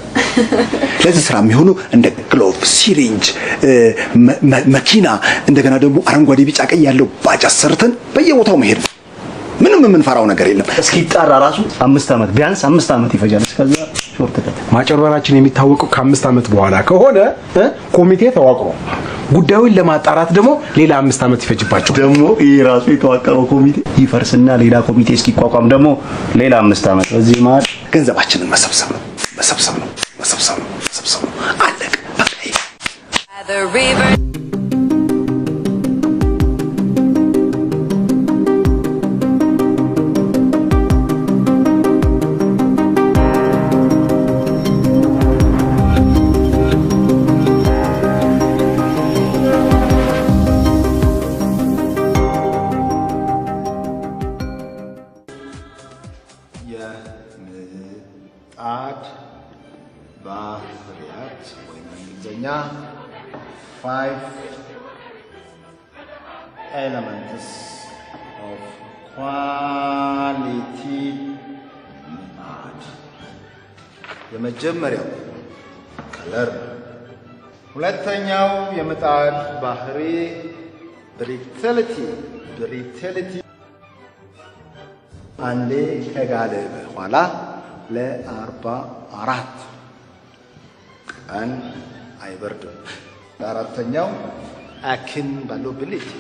S13: ለዚህ ስራ የሚሆኑ እንደ ግሎቭ፣ ሲሪንጅ፣ መኪና እንደገና ደግሞ አረንጓዴ ቢጫ ቀይ ያለው ባጃጅ ሰርተን በየቦታው መሄድ ምንም የምንፈራው ነገር የለም።
S9: እስኪጣራ ራሱ 5 ዓመት ቢያንስ 5 ዓመት ይፈጃል። እስከ
S4: ከዛ ሾርት ከት
S2: ማጨርበራችን የሚታወቀው ከ5 ዓመት በኋላ ከሆነ ኮሚቴ ተዋቅሮ ጉዳዩን ለማጣራት ደግሞ ሌላ 5 ዓመት ይፈጅባቸው።
S4: ደግሞ ይሄ ራሱ የተዋቀረው ኮሚቴ ይፈርስና ሌላ ኮሚቴ እስኪቋቋም ደግሞ ሌላ 5 ዓመት። በዚህ መሀል
S13: ገንዘባችንን መሰብሰብ ነው። አለቅ በቃ።
S9: የምጣድ ባህሪያት ወይም በእንግሊዝኛ 5 elements of quality ምጣድ። የመጀመሪያው ከለር፣ ሁለተኛው የምጣድ ባህሪ ብሪቲሊቲ አንዴ ከጋለ በኋላ ለ44 ቀን አይበርድም። አራተኛው አክንባሎቢሊቲ።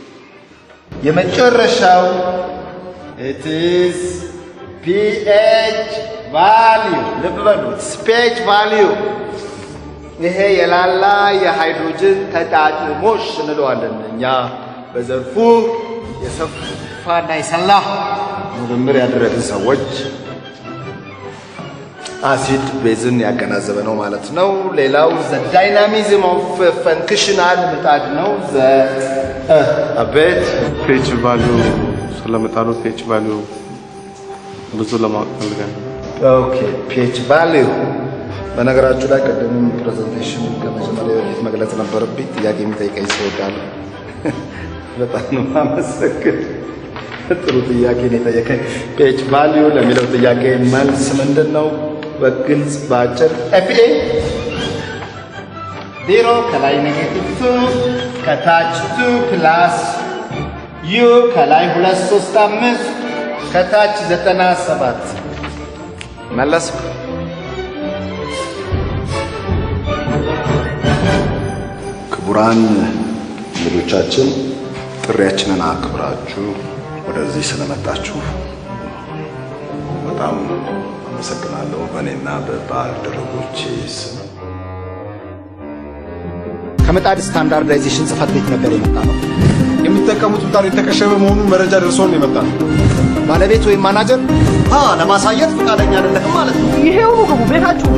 S9: የመጨረሻው it is pH value። ልብ በሉት pH value። ይሄ የላላ የሃይድሮጅን ተጣጥሞሽ እንለዋለን እኛ በዘርፉ የሰፋና የሰላ ምርምር ያደረግን ሰዎች። አሲድ ቤዝን ያገናዘበ ነው ማለት ነው። ሌላው ዘ ዳይናሚዝም ኦፍ ፈንክሽናል ምጣድ ነው። ዘ አቤት
S14: ፔጅ ቫልዩ ስለምጣዱ ፔጅ ቫልዩ ብዙ ለማወቅ ፈልገን።
S9: ኦኬ ፔጅ ቫልዩ በነገራችሁ ላይ ቀደም ፕሬዘንቴሽን ከመጀመሪያ በፊት መግለጽ ነበረብኝ። ጥያቄ የሚጠይቀኝ ሰው ጋር በጣም ነው ማመሰግን። ጥሩ ጥያቄ ነው የጠየቀኝ። ፔጅ ቫልዩ ለሚለው ጥያቄ መልስ ምንድነው? በግልጽ ባጭር ኤፍኤ 0 ከላይ -2 ከታች 2 ፕላስ ዩ ከላይ 2 3 5 ከታች 97 መለስ።
S13: ክቡራን እንግዶቻችን ጥሪያችንን አክብራችሁ ወደዚህ ስለመጣችሁ በጣም አመሰግናለሁ። በእኔና በባልደረቦቼ ስም
S9: ከምጣድ ስታንዳርዳይዜሽን ጽሕፈት ቤት ነበር የመጣ ነው።
S3: የምትጠቀሙት ምጣድ የተከሸፈ መሆኑን መረጃ ደርሶን የመጣ ነው።
S9: ባለቤት ወይም ማናጀር ለማሳየት ፈቃደኛ አይደለህም ማለት ነው።
S6: ይሄው ነው ግቡ ቤታችሁ።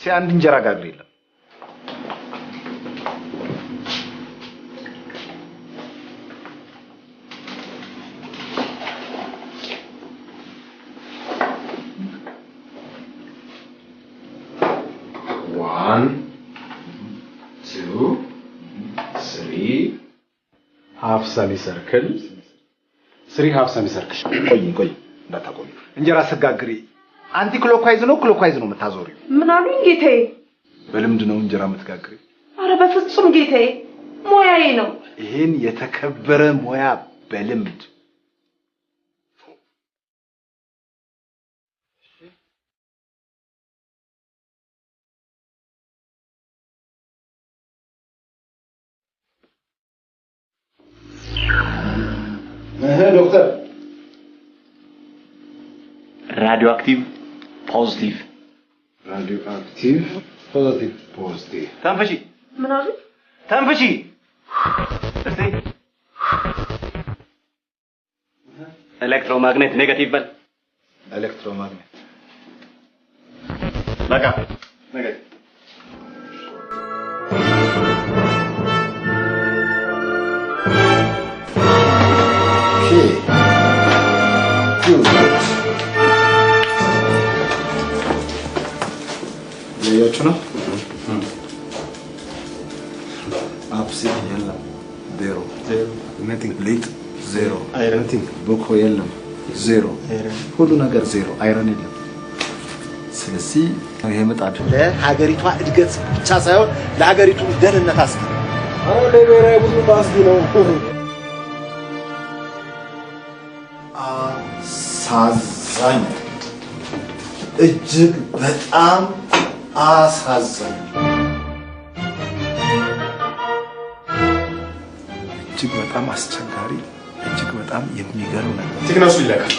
S9: አንድ እንጀራ ጋግር የለም።
S2: One, two, three, half semicircle. Three half semicircle.
S9: ቆይ እንዳታቆይ። እንጀራ ስጋግሪ አንቲ ክሎክዋይዝ ነው ክሎክዋይዝ ነው የምታዞሪው?
S6: ምን አሉኝ ጌታዬ?
S9: በልምድ ነው እንጀራ የምትጋግሪ?
S6: አረ በፍጹም ጌታዬ፣ ሙያዬ ነው።
S9: ይሄን የተከበረ ሙያ በልምድ ዶክተር
S4: ራዲዮአክቲቭ ፖዚቲቭ
S9: ራዲዮአክቲቭ ፖዚቲቭ
S4: ተንፈሺ
S8: ምን አሉ?
S4: ተንፈሺ እስቲ ኤሌክትሮማግኔት ኔጋቲቭ በል
S9: ኤሌክትሮማግኔት በቃ ኔጋቲቭ ያያችሁ ነው አፕሲት የለም ዜሮ ነቲንግ ሊት ዜሮ አይረን ቡኮ የለም ዜሮ ሁሉ ነገር ዜሮ አይረን የለም ስለዚህ ይሄ ምጣድ ለሀገሪቷ እድገት ብቻ ሳይሆን ለሀገሪቱ ደህንነት አስጊ ነው ለብሔራዊ ቡድኑ አስጊ ነው አሳዛኝ እጅግ በጣም አሳዛኝ እጅግ በጣም አስቸጋሪ እጅግ በጣም የሚገርም ነገር
S3: ቴክነሱ ይለቃል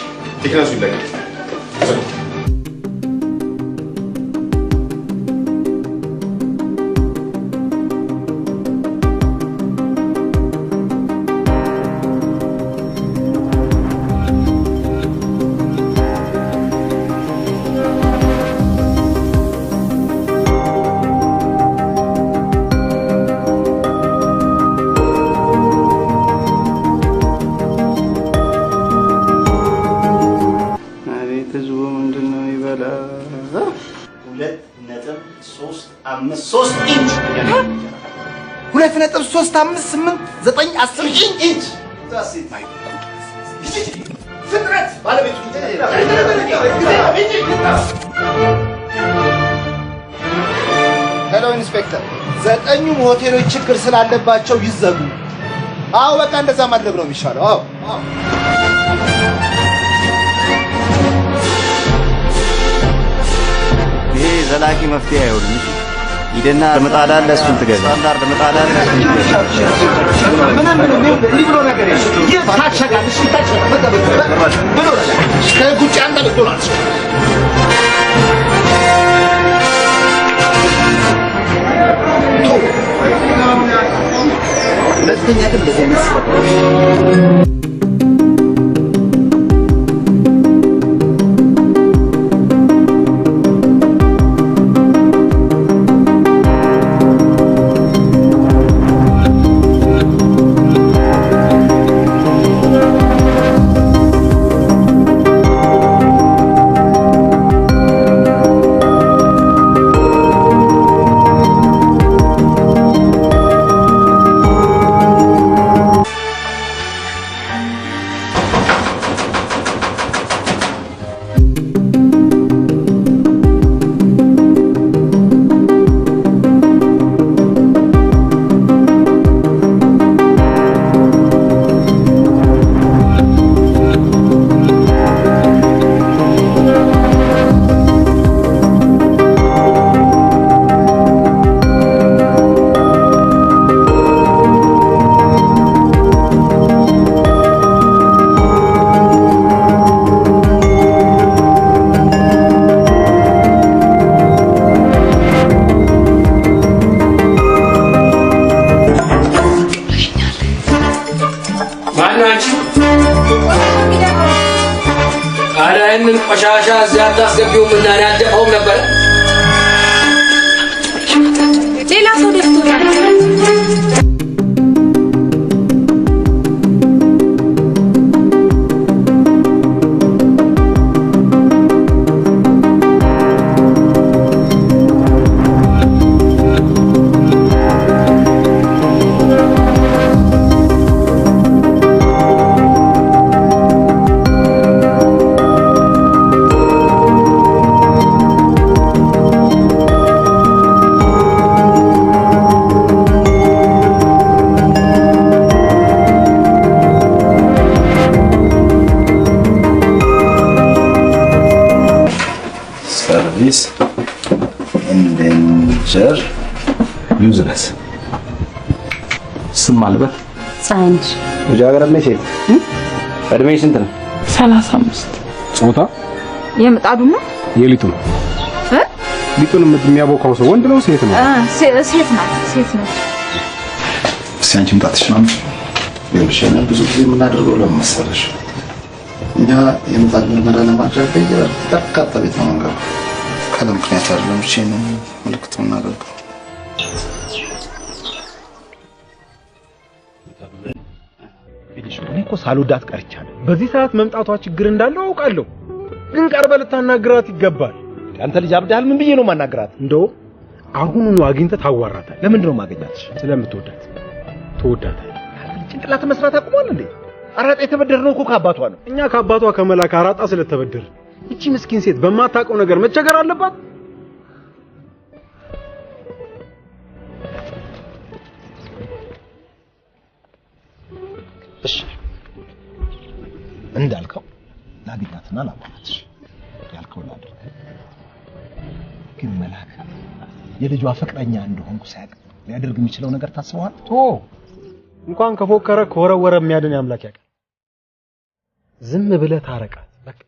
S9: ሁለት ነጥብ 358 ኢንች ፍጥረት ባለቤቱ ሄሎ ኢንስፔክተር 9ኙም ሆቴሎች ችግር ስላለባቸው ይዘጉ አዎ በቃ እንደዛ ማድረግ ነው የሚሻለው አዎ
S4: ይሄ ዘላቂ መፍትሄ አይሆንም እሺ ይደና ምጣድ አለ እሱን ትገዛ ስታንዳርድ ምጣድ አለ እሱን
S9: ምንም እንዲህ ብሎ ነገር ይታሸጋል እሺ ይታሸጋል ብሎ ከጉጭ አንተ ልትሆናል ለስተኛ ግን እንደዚህ አይነት
S15: ቆሻሻ እዚያ አታስገቢው እና እኔ አልደፋውም ነበር
S12: ሌላ ሰው ደፍቶታል
S13: service endanger useless ስም አልበት
S5: ሳይንስ
S13: ልጃገረድ ነች ሴት
S2: እድሜ ስንት ነው?
S16: 35
S2: ጾታ?
S16: የምጣዱ ነው
S2: የሊጡ? ሊጡን የሚያቦካው ሰው ወንድ ነው ሴት ነው?
S16: ሴት ናት። ሴት ነች።
S13: እስኪ አንቺ ምጣትሽ ነው የምሸና ብዙ ጊዜ የምናደርገው ለምን መሰለሽ? እኛ የምጣድ ምርመራ ለማድረግ በየበርካታ ቤት ነው የምንገባው። ካለ ምክንያት አይደለም እሺ ነው ምልክት የምናደርገው።
S17: እኔ እኮ ሳልወዳት ቀርቻለሁ። በዚህ ሰዓት መምጣቷ ችግር እንዳለው አውቃለሁ፣ ግን ቀርበህ ልታናግራት ይገባል። አንተ ልጅ አብዳል ምን ብዬ ነው ማናገራት? እንደው አሁኑኑ አግኝተህ ታዋራታል። ለምንድን ነው ማገኛትሽ? ስለምትወዳት ትወዳታለህ። ጭንቅላት መስራት አቁሟል እንዴ? አራጣ የተበደርነው እኮ ከአባቷ ነው። እኛ ከአባቷ ከመላክ አራጣ ስለተበደር እቺ ምስኪን ሴት በማታውቀው ነገር መቸገር አለባት? እሺ እንዳልከው ላግኛትና ላዋራትሽ ያልከው ላድርግ። ግን መላክ የልጇ ፍቅረኛ እንደሆንኩ ሳያውቅ ሊያደርግ የሚችለው ነገር ታስበዋል? እንኳን ከፎከረ ከወረወረ የሚያድን ያምላክ ያውቃል። ዝም ብለህ ታረቃት በቃ።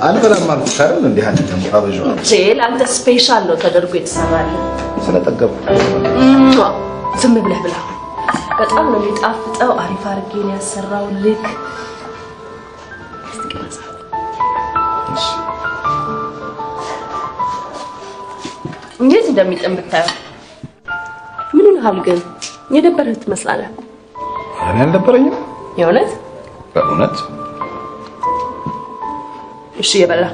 S13: አልበላም አልኩሽ አይደል? እንዴ አንተ ደግሞ አበዛው።
S12: ጄል አንተ ስፔሻል ነው ተደርጎ የተሰራል።
S13: ስለጠገብኩ
S12: ዝም ብለህ ብላ። በጣም ነው የሚጣፍጠው። አሪፍ አድርጌ ነው ያሰራው። ልክ እንዴት እንደሚጥም ብታየው። ምን ይልሃል ግን? የደበረህ ትመስላለህ።
S13: እኔ አልደበረኝም።
S12: የእውነት
S13: በእውነት
S12: እሺ የበላ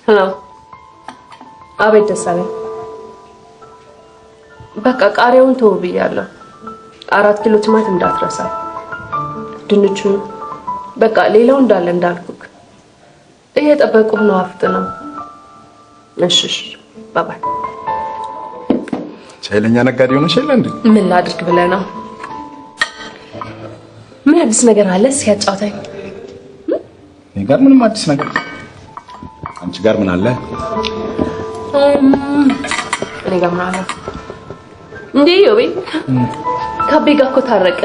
S12: ሄሎ አቤት ደሳለኝ በቃ ቃሪያውን ተው ብያለሁ 4 ኪሎ ቲማቲም እንዳትረሳ ድንቹን በቃ ሌላው እንዳለ እንዳልኩክ እየጠበቁህ ነው አፍጥነው እሺ ባባይ
S13: ቻይለኛ ነጋዴ ሆነሽ የለ እንዴ
S12: ምን ላድርግ ብለህ ነው ምን አዲስ ነገር አለ ሲያጫውተኝ
S13: እኔ ጋር ምንም አዲስ ነገር አንቺ ጋር ምን አለ
S12: እኔ ጋር ምን አለ እንዴ ዮቤ ከቤ ጋር እኮ ታረቀ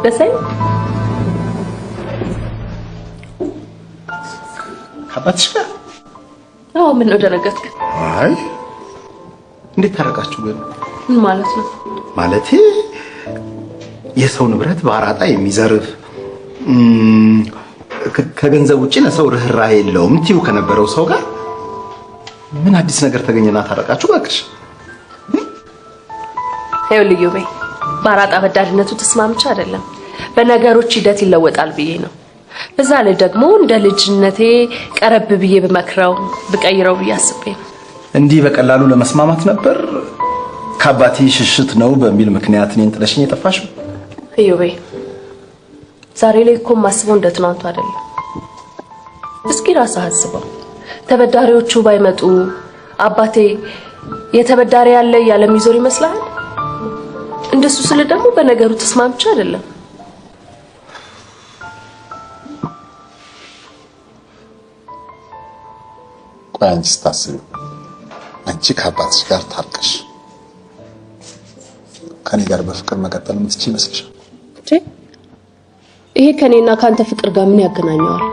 S12: ደሰኝ
S13: ከአባትሽ ጋር
S12: አዎ ምን ነው ደነገጥክ
S13: አይ እንዴት ታረቃችሁ ግን
S12: ምን ማለት ነው
S13: ማለቴ የሰው ንብረት በአራጣ የሚዘርፍ ከገንዘብ ውጪ ለሰው ርህራሄ የለውም ትዩ ከነበረው ሰው ጋር ምን አዲስ ነገር ተገኘና ታረቃችሁ ባክሽ
S12: ይኸውልህ ዮቤ በአራጣ በዳድነቱ ተስማምቼ አይደለም በነገሮች ሂደት ይለወጣል ብዬ ነው በዛ ላይ ደግሞ እንደ ልጅነቴ ቀረብ ብዬ በመክረው በቀይረው ብዬ አስቤ ነው
S13: እንዲህ በቀላሉ ለመስማማት ነበር ከአባቴ ሽሽት ነው በሚል ምክንያት እኔን ጥለሽኝ የጠፋሽው
S12: ዮቤ ዛሬ ላይ እኮ ማስበው እንደ ትናንቱ አይደለም እስኪ ራስህ አስበው ተበዳሪዎቹ ባይመጡ አባቴ የተበዳሪ ያለ ያለ ሚዞር ይመስላል እንደሱ ስለ ደግሞ በነገሩ ተስማምቼ አይደለም
S13: ቆንጆ ስታስቢ አንቺ ከአባትሽ ጋር ታርቀሽ ከኔ ጋር በፍቅር መቀጠል የምትችይ ይመስልሻል?
S12: ይሄ ከኔና ካንተ ፍቅር ጋር ምን ያገናኘዋል?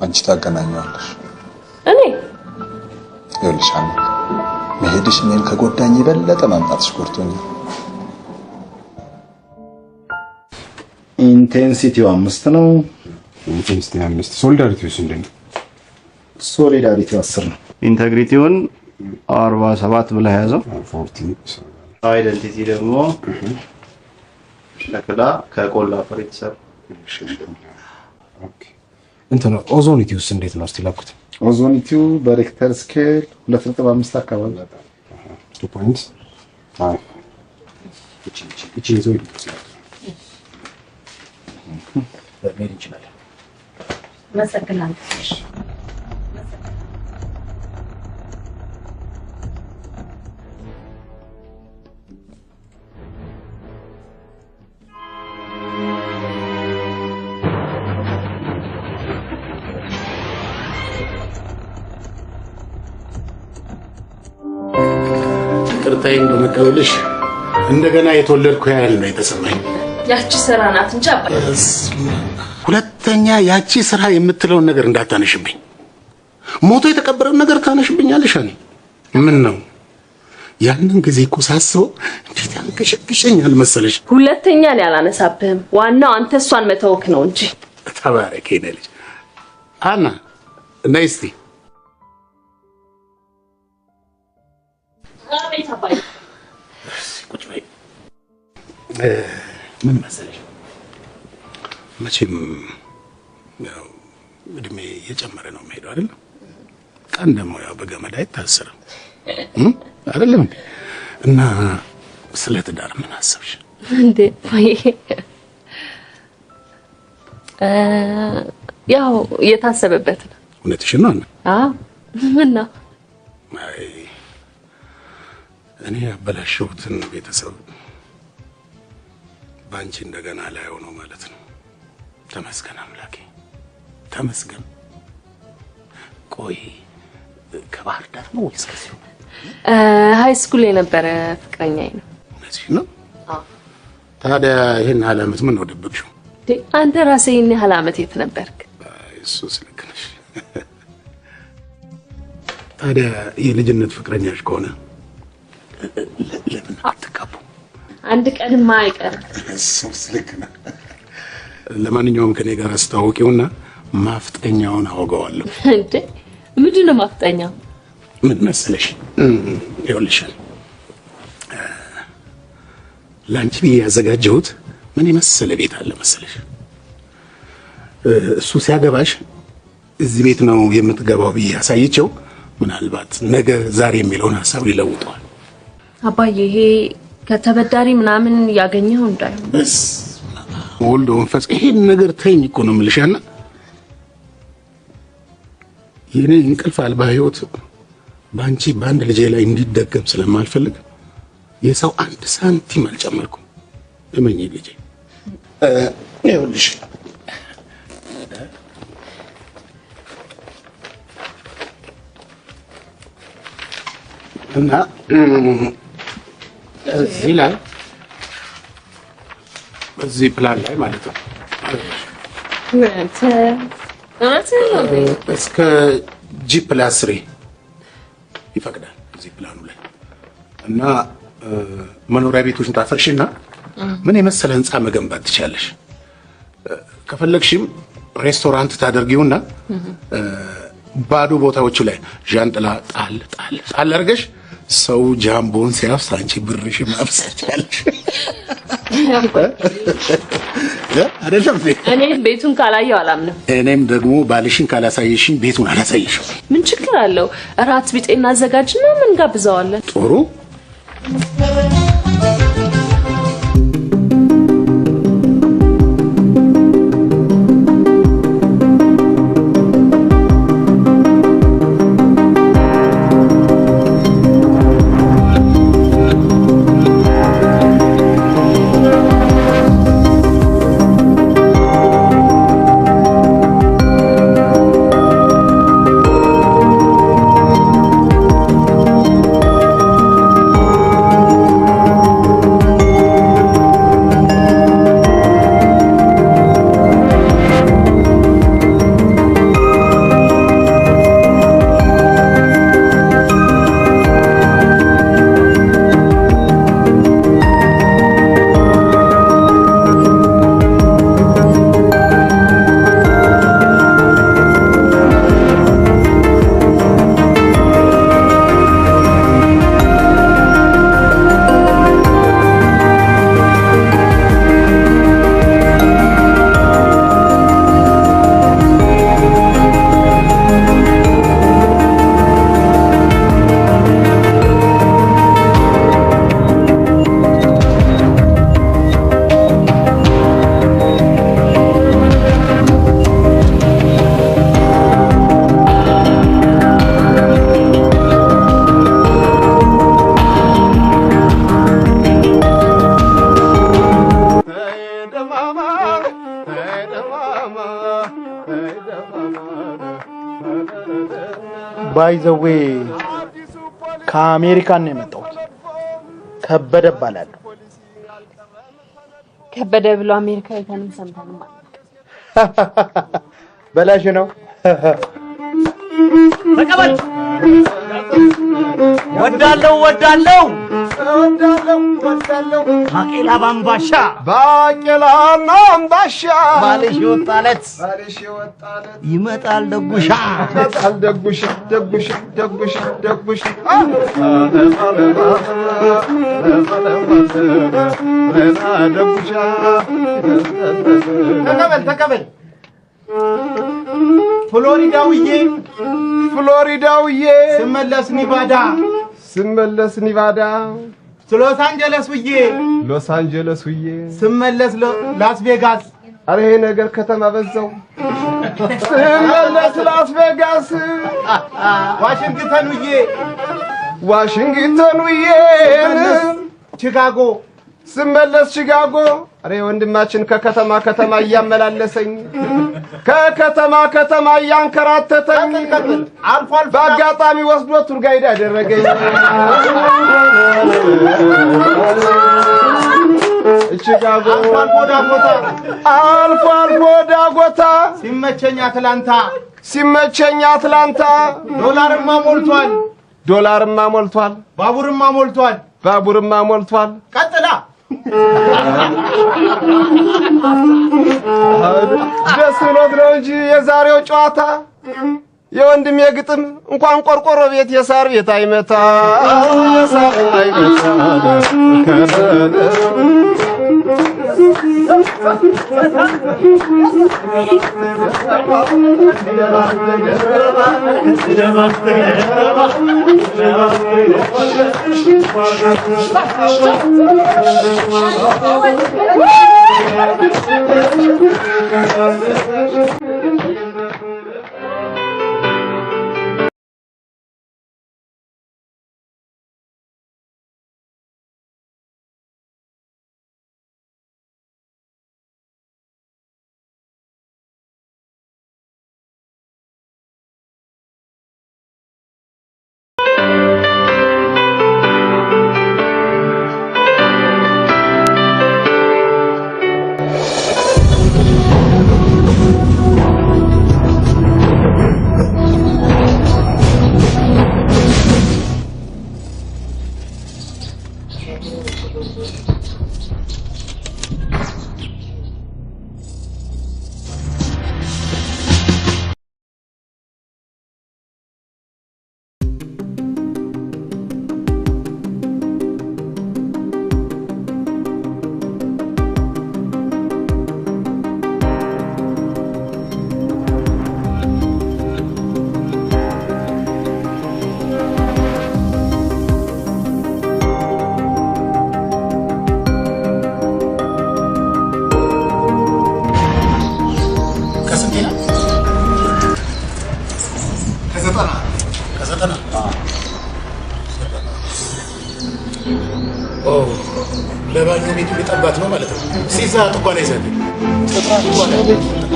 S13: አንቺ ታገናኛለሽ።
S12: እኔ
S13: ይኸውልሽ መሄድሽ እኔን ከጎዳኝ የበለጠ ማምጣትሽ ጎድቶኛል።
S4: ኢንቴንሲቲው 5 ነው።
S2: ኢንቴንሲቲ 5። ሶሊዳሪቲውስ እንዴት ነው?
S4: ሶሊዳሪቲው 10 ነው። ኢንተግሪቲውን 47 ብለህ ያዘው።
S2: 40
S4: አይደንቲቲ ደግሞ ሸክላ ከቆላ አፈር የተሰራ።
S2: ኦኬ እንትን ኦዞኒቲውስ እንዴት ነው? እስቲ ላኩት።
S4: ኦዞኒቲው በሬክተር ስኬል 2.5 አካባቢ
S2: 2.5 እቺ ይዞ ይችላል። በሜል ይችላል።
S12: መሰግናለሁ።
S7: ቅርታዬን በመቀበልሽ እንደገና የተወለድኩ ያህል ነው የተሰማኝ።
S12: ያቺ ስራ ናት እንጂ አባዬ።
S7: ሁለተኛ ያቺ ስራ የምትለውን ነገር እንዳታነሽብኝ። ሞቶ የተቀበረውን ነገር ታነሽብኛለሽ። እኔ ምን ነው ያንን ጊዜ እኮ ሳስበው እንዴት ያንቀሸቅሸኛል መሰለሽ።
S12: ሁለተኛ ላይ አላነሳብህም። ዋናው አንተ እሷን መተውክ ነው እንጂ።
S7: ተባረክ የኔ ልጅ አና ነይ እስቲ።
S12: አቤት አባዬ።
S7: ቁጭ በይ። ምን መሰለሽ መቼም ያው እድሜ እየጨመረ ነው የሚሄደው አይደል? ቀን ደግሞ ያው በገመድ አይታሰርም አይደለም እንዴ? እና ስለ ትዳር ምን አሰብሽ
S12: እንዴ? ያው የታሰበበት ነው።
S7: እውነትሽን ነው?
S12: አዎ ምን ነው?
S7: አይ እኔ ያበላሸሁትን ቤተሰብ ባንቺ እንደገና ላየው ነው ማለት ነው። ተመስገን አምላኬ ተመስገን። ቆይ ከባህር ዳር ነው ወይስ ከዚሁ?
S12: ሃይ ስኩል የነበረ ፍቅረኛዬ ነው።
S7: እነዚህ ነው? አዎ። ታዲያ ይሄን ዓመት ምን ነው ደበቅሽው?
S12: አንተ ራስህ ይሄን ያህል ዓመት የት ነበርክ?
S7: እሱስ ልክ ነሽ። ታዲያ የልጅነት ፍቅረኛሽ ከሆነ ለምን አትጋቡ?
S12: አንድ ቀንማ አይቀርም።
S7: እሱስ ልክ ነው። ለማንኛውም ከኔ ጋር አስተዋውቂውና ማፍጠኛውን አወጋዋለሁ።
S12: እንዴ ምንድን ነው ማፍጠኛው?
S7: ምን መሰለሽ ይኸውልሽ ላንቺ ብዬ ያዘጋጀሁት ምን የመሰለ ቤት አለ መሰለሽ። እሱ ሲያገባሽ እዚህ ቤት ነው የምትገባው ብዬ ያሳይቸው ምናልባት ነገ ዛሬ የሚለውን ሐሳብ ሊለውጠዋል።
S12: አባዬ ይሄ ከተበዳሪ ምናምን ያገኘው እንዳይሆን
S7: በስ ወልዶ መንፈስ ይሄን ነገር ተይኝ እኮ ነው የምልሻና የኔ እንቅልፍ አልባ ህይወት ባንቺ በአንድ ልጄ ላይ እንዲደገም ስለማልፈልግ የሰው አንድ ሳንቲም አልጨመርኩም። እመኚ ልጄ። ይኸውልሽ እና እዚህ ላይ በዚህ ፕላን ላይ ማለት ነው እስከ G+3 ይፈቅዳል እዚህ ፕላኑ ላይ እና መኖሪያ ቤቶችን ታፈርሽና ምን የመሰለ ህንጻ መገንባት ትችላለሽ። ከፈለግሽም ሬስቶራንት ታደርጊውና ባዶ ቦታዎቹ ላይ ዣንጥላ ጣል ጣል ጣል አድርገሽ ሰው ጃምቦን ሲያፍስ አንቺ ብርሽ ማፍሰስ ትችላለሽ። አይደለም
S12: እኔ ቤቱን ካላየው አላምንም።
S7: እኔም ደግሞ ባልሽን ካላሳየሽኝ ቤቱን አላሳየሽም።
S12: ምን ችግር አለው? እራት ቢጤና አዘጋጅና ምን ጋብዘዋለን?
S7: ጥሩ
S1: ባይ ዘ ዌይ ከአሜሪካን ነው የመጣሁት። ከበደ እባላለሁ።
S8: ከበደ ብሎ አሜሪካዊታንም ሰምተንም
S1: በላሽ ነው።
S6: ተቀበል። ወዳለው ባቄላ ባምባሻ
S1: ባቄላና አምባሻ
S6: ባልሽ ወጣለት ይመጣል ደጉሻ
S1: ተቀበል ፍሎሪዳውዬ ስመለስ ኒቫዳ ሎስ አንጀለስ ውዬ
S7: ስመለስ ላስ ቬጋስ።
S1: አረ ይሄ ነገር ከተማ በዛው። ስመለስ ላስ ቬጋስ ዋሽንግተን ውዬ
S7: ቺካጎ
S1: ስመለስ ቺካጎ። አረ ወንድማችን ከከተማ እያመላለሰኝ ከከተማ እያንከራተተኝ
S7: አልፎ
S1: በአጋጣሚ ወስዶ ቱር ጋይድ አደረገኝ። ቺካጎ አልፎ ዳጎታ ሲመቸኝ አትላንታ ዶላርማ ሞልቷል ባቡርማ ሞልቷል።
S7: ቀጥላ
S1: ደስ ብሎት ነው እንጂ የዛሬው ጨዋታ የወንድሜ ግጥም እንኳን ቆርቆሮ ቤት የሳር ቤት አይመታ።
S7: ለባኞ ቤቱ ሊጠባት ነው ማለት ነው። ሲሳት እንኳን አይሰጥ ጥራት እንኳን እኮ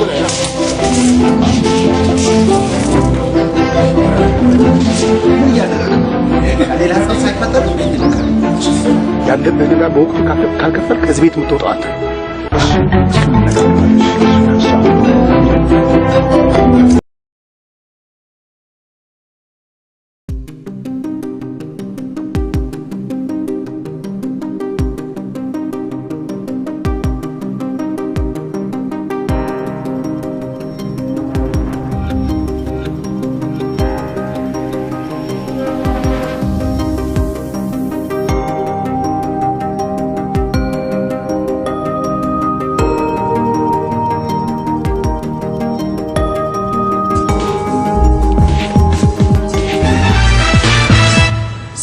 S2: ያለብህ ነገር በወቅቱ ካልከፈልክ ከዚህ ቤት የምትወጣው አንተ።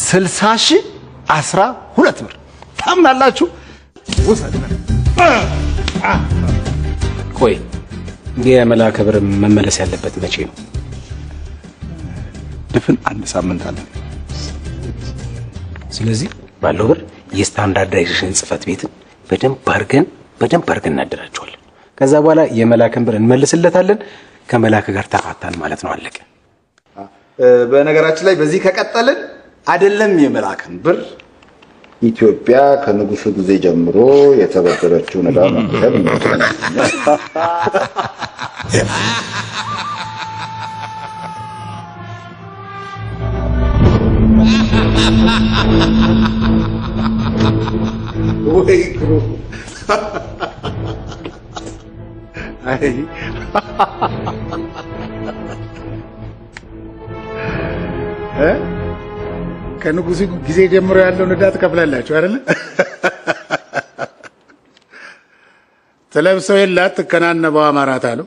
S4: ስልሳ ሺህ 12 ብር ታምናላችሁ? ወሰድ
S2: ቆይ የመላከ ብር መመለስ ያለበት መቼ ነው?
S4: ድፍን አንድ ሳምንት አለ።
S2: ስለዚህ ባለው ብር የስታንዳርዳይዜሽን ጽፈት ቤትን በደንብ አድርገን እናደራቸዋለን። ከዛ በኋላ የመላከን ብር እንመልስለታለን። ከመላከ ጋር ተፋታን ማለት ነው። አለቀ።
S9: በነገራችን ላይ በዚህ ከቀጠልን አይደለም የመላክን ብር ኢትዮጵያ ከንጉሱ ጊዜ ጀምሮ የተበደረችው ዕዳ መክፈል እንችላለን። ወይ ክሩ አይ
S7: ከንጉሱ ጊዜ ጀምሮ ያለውን ዕዳ ትከፍላላችሁ አይደል? ተለብሰው የላት ትከናነበው አማራት አሉ።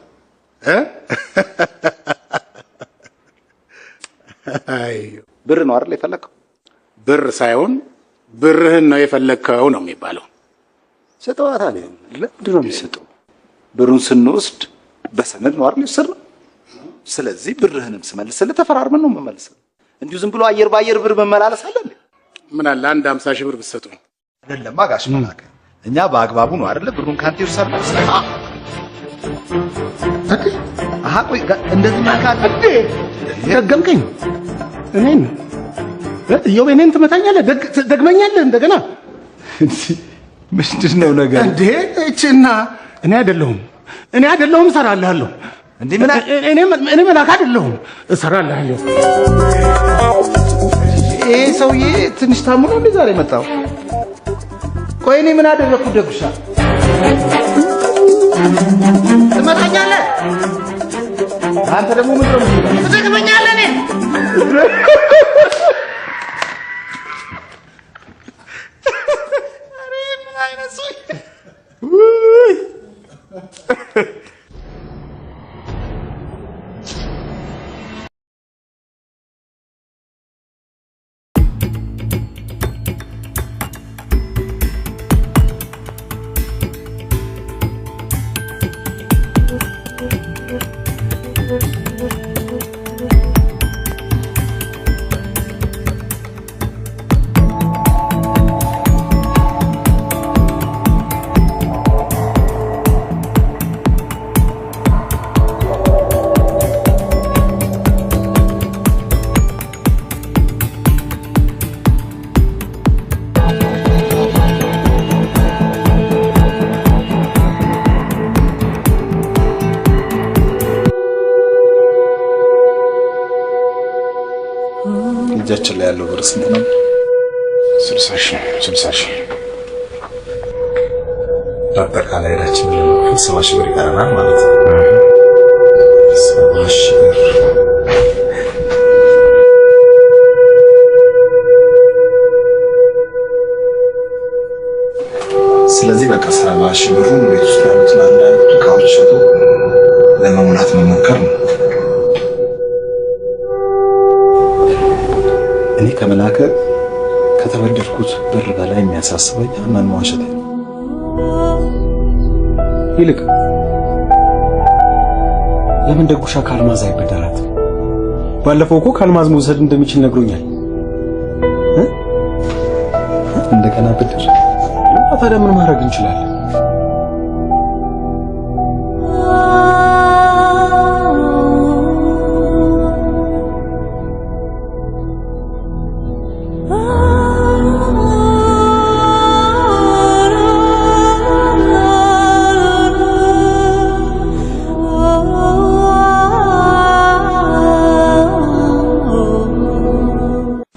S7: አይ
S9: ብር ነው አይደል የፈለከው?
S7: ብር ሳይሆን ብርህን ነው የፈለከው ነው የሚባለው።
S9: ሰጠዋት አለ። ለምንድን ነው የሚሰጠው? ብሩን ስንወስድ በሰነድ ነው አይደል የወሰድነው? ስለዚህ ብርህንም ስመልስልህ ተፈራርመን ነው የምመልስልህ። እንዲሁ ዝም ብሎ አየር ባየር ብር መመላለስ አለ እንዴ?
S7: ምን አለ አንድ 50 ሺህ ብር ብትሰጡ?
S9: አይደለም ጋሽ መላክ፣ እኛ በአግባቡ ነው አይደል ብሩን ካንተ ይወሰድነው። አሃ ቆይ እንደዚህ ማካት እንዴ?
S7: ደገምከኝ። እኔን እኔን ትመታኛለህ፣ ደግመኛለህ እንደገና።
S9: ምንድን ነው ነገር
S7: እንዴ? እቺና እኔ አይደለሁም እሰራልሃለሁ።
S9: እንዴ ምን
S7: እኔ መላክ አይደለሁም እሰራልሃለሁ።
S9: ይሄ ሰውዬ ትንሽ ታምኖ እንዴ ዛሬ መጣው? ቆይ እኔ ምን አደረኩ? ደግሻ ትመታኛለህ፣ አንተ ደግሞ ምን ነው ትደግመኛለህ? እኔ አሬ ምን አይነት ሰው እጃችን ላይ ያለው ብር ስንት ነው?
S3: 60 ሺህ አጠቃላይ ዕዳችን ለመክፈል 70 ሺህ ብር ይቀረናል ማለት ነው። 70 ሺህ ብር ስለዚህ በቃ 70 ሺህ ብሩን ቤት ውስጥ ያሉትን አንዳንድ ዕቃዎች ሸጦ ለመሙላት መሞከር ነው። እኔ ከመላከ ከተበደርኩት ብር በላይ የሚያሳስበኝ አማን መዋሸት ነው።
S2: ይልቅ ለምን ደጉሻ ከአልማዝ አይበደራት? ባለፈው እኮ ከአልማዝ መውሰድ እንደሚችል ነግሮኛል።
S3: እንደገና ብድር?
S2: ታዲያ ምን ማድረግ እንችላለን?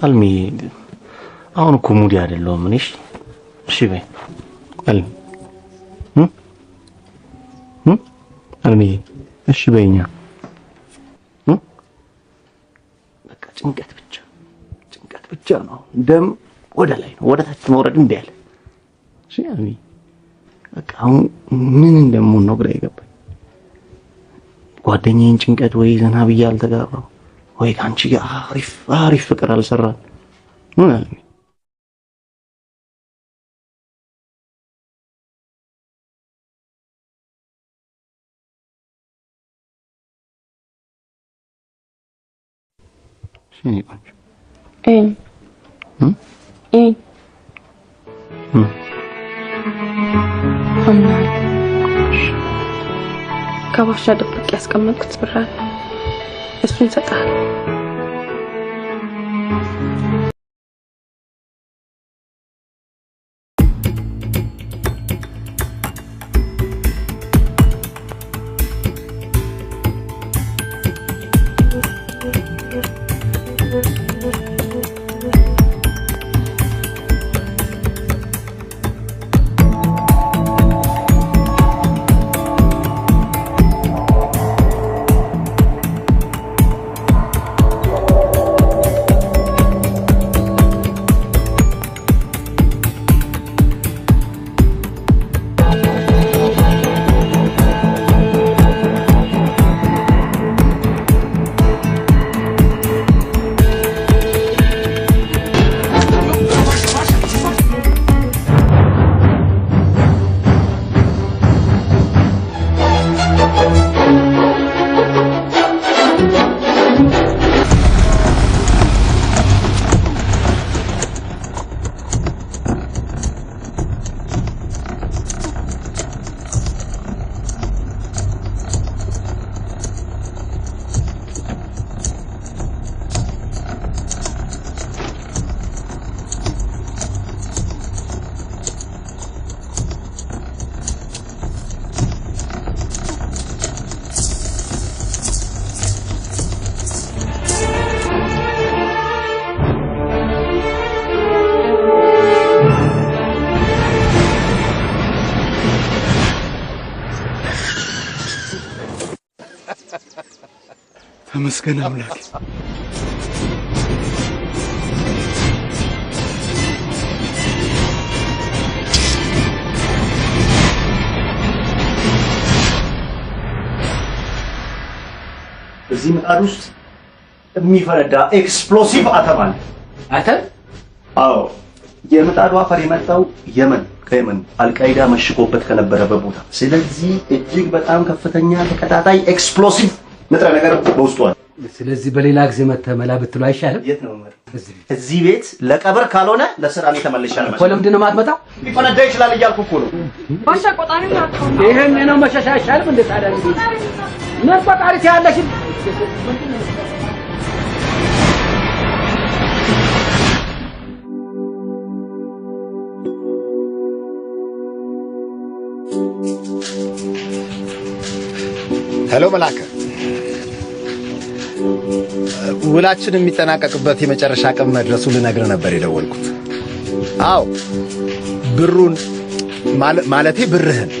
S18: አልሚ አሁን እኮ ሙዲ አይደለሁም እኔ። እሺ በይ አልሚ አልሚ እሺ በይኛ። በቃ ጭንቀት ብቻ ነው። ደም ወደ ላይ ነው፣ ወደ ታች መውረድ እንደ ያለ። እሺ አልሚ በቃ አሁን ምን እንደምሆን ነው ግራ የገባኝ። ጓደኛዬን ጭንቀት ወይ ዘና ብዬ አልተጋራው ወይ ካንቺ ጋር አሪፍ ፍቅር አልሰራን ምን አልሚ። ሽኒ ቆንጆ
S8: ከባሻ ደብቄ ያስቀመጥኩት ብር አለ፣ እሱን እሰጥሃለሁ።
S1: ተመስገን አምላክ።
S4: እዚህ ምጣድ ውስጥ የሚፈነዳ ኤክስፕሎሲቭ አተም አለ።
S5: አተም?
S4: አዎ፣ የምጣዱ አፈር የመጣው ከየመን አልቃይዳ መሽጎበት ከነበረበት ቦታ። ስለዚህ እጅግ በጣም ከፍተኛ ተቀጣጣይ ኤክስፕሎሲቭ ንጥረ ነገር በውስጡ አለ።
S5: ስለዚህ በሌላ ጊዜ መተመላ ብትሉ አይሻልም?
S4: የት ነው ማለት? እዚህ ቤት ለቀብር ካልሆነ ለስራ ነው ተመልሻለሁ።
S5: እኮ ለምንድን ነው የማትመጣው?
S4: ሊፈነዳ ይችላል እያልኩ እኮ ነው።
S16: ባሻ ቆጣሪ ያልከው
S5: ይሄን ነው መሸሻ አይሻልም? እንዴ ታዲያ ምን ፈቃሪ ያለሽ?
S9: ሄሎ መላከ፣ ውላችን የሚጠናቀቅበት የመጨረሻ ቀን መድረሱ ልነግር ነበር የደወልኩት። አዎ ብሩን ማለቴ ብርህን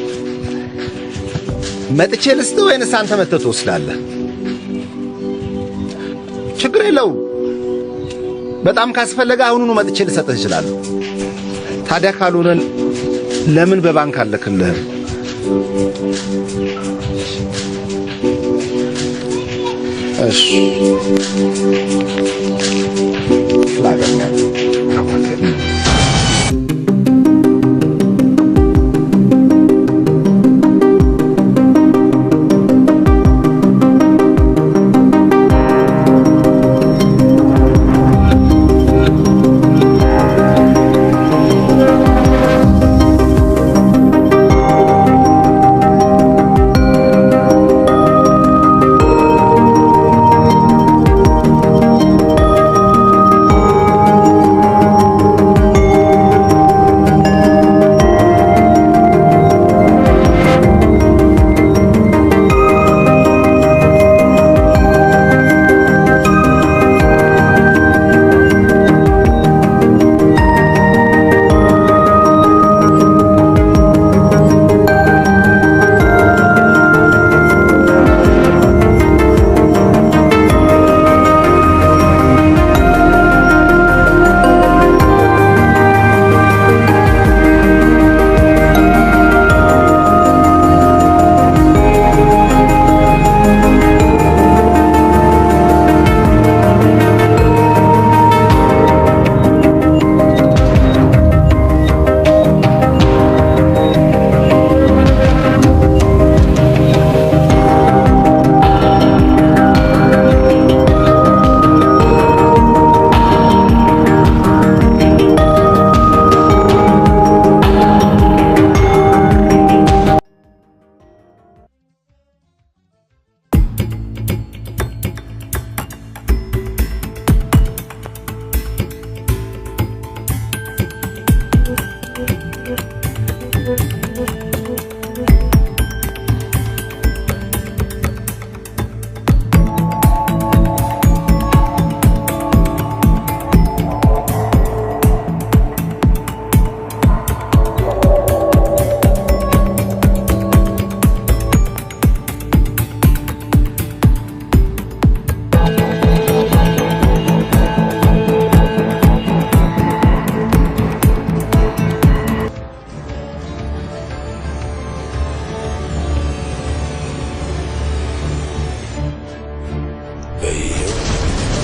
S9: መጥቼ ልስጥ ወይንስ አንተ መጥተህ ትወስዳለህ? ችግር የለውም። በጣም ካስፈለገ አሁኑኑ መጥቼ ልሰጥህ እችላለሁ። ታዲያ ካልሆነ ለምን በባንክ አልልክልህም? እሺ ላገኛ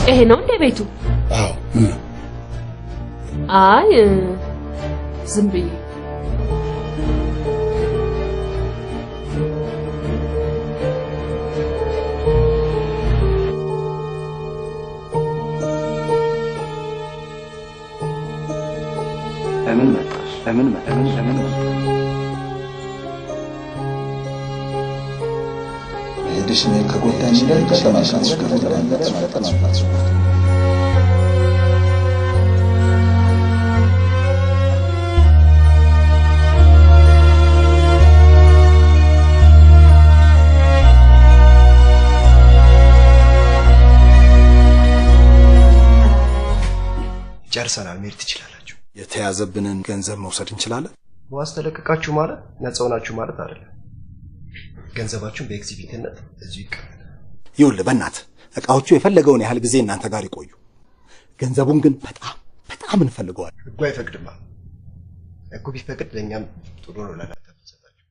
S12: ይሄ ነው እንደ ቤቱ?
S7: አዎ።
S12: አይ ዝም ብዬ
S4: ለምን መጣሽ? ለምን
S13: ሄደሽ ነው ከጎዳኝ ላይ ከተማሻሽ ከተማለት ማለት ነው።
S6: ጨርሰናል። መሄድ ትችላላችሁ።
S9: የተያዘብንን ገንዘብ መውሰድ እንችላለን?
S6: ዋስ ተለቀቃችሁ ማለት ነፃ ሆናችሁ ማለት አይደለም። ገንዘባችሁን በኤግዚቢትነት እዚሁ ይቀመጣል።
S9: ይኸውልህ በእናትህ
S7: እቃዎቹ የፈለገውን ያህል ጊዜ እናንተ ጋር ይቆዩ። ገንዘቡን ግን በጣም እንፈልገዋለን።
S9: ህጉ አይፈቅድማ። ህጉ ቢፈቅድ ለእኛም ጥሩ ነው ለናንተ ብንሰጣችሁ።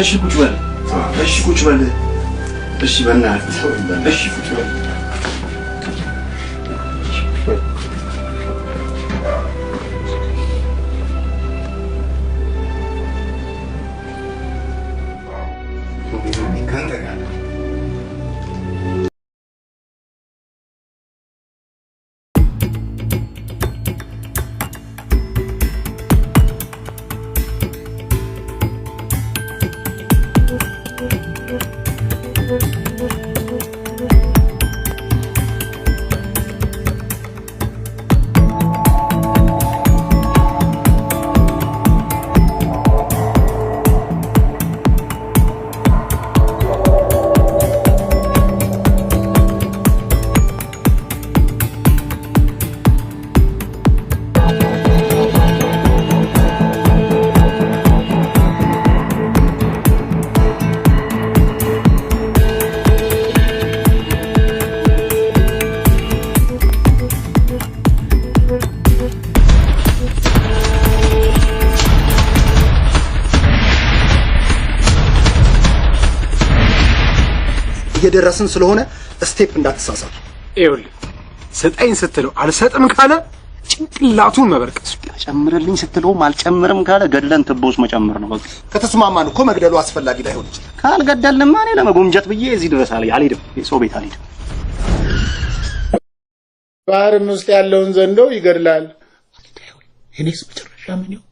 S4: እሺ ቁጭ በል። እሺ ቁጭ በል። እሺ በእናትህ እሺ ቁጭ በል።
S7: እየደረስን ስለሆነ ስቴፕ እንዳትሳሳቱ።
S2: ይኸውልህ ስጠኝ ስትለው አልሰጥም ካለ ጭንቅላቱን መበርቀስ፣
S4: ጨምርልኝ ስትለውም አልጨምርም ካለ ገድለን ትቦስ መጨመር ነው። በቃ
S7: ከተስማማን እኮ መግደሉ አስፈላጊ ላይሆን ይችላል።
S4: ካልገደልንማ እኔ ለመጎምጀት ብዬ እዚህ ድረስ አልሄድም። የሰው ቤት አልሄድም።
S7: ባህርም ውስጥ ያለውን ዘንዶ ይገድላል። እኔስ መጨረሻ ምን ይሆን?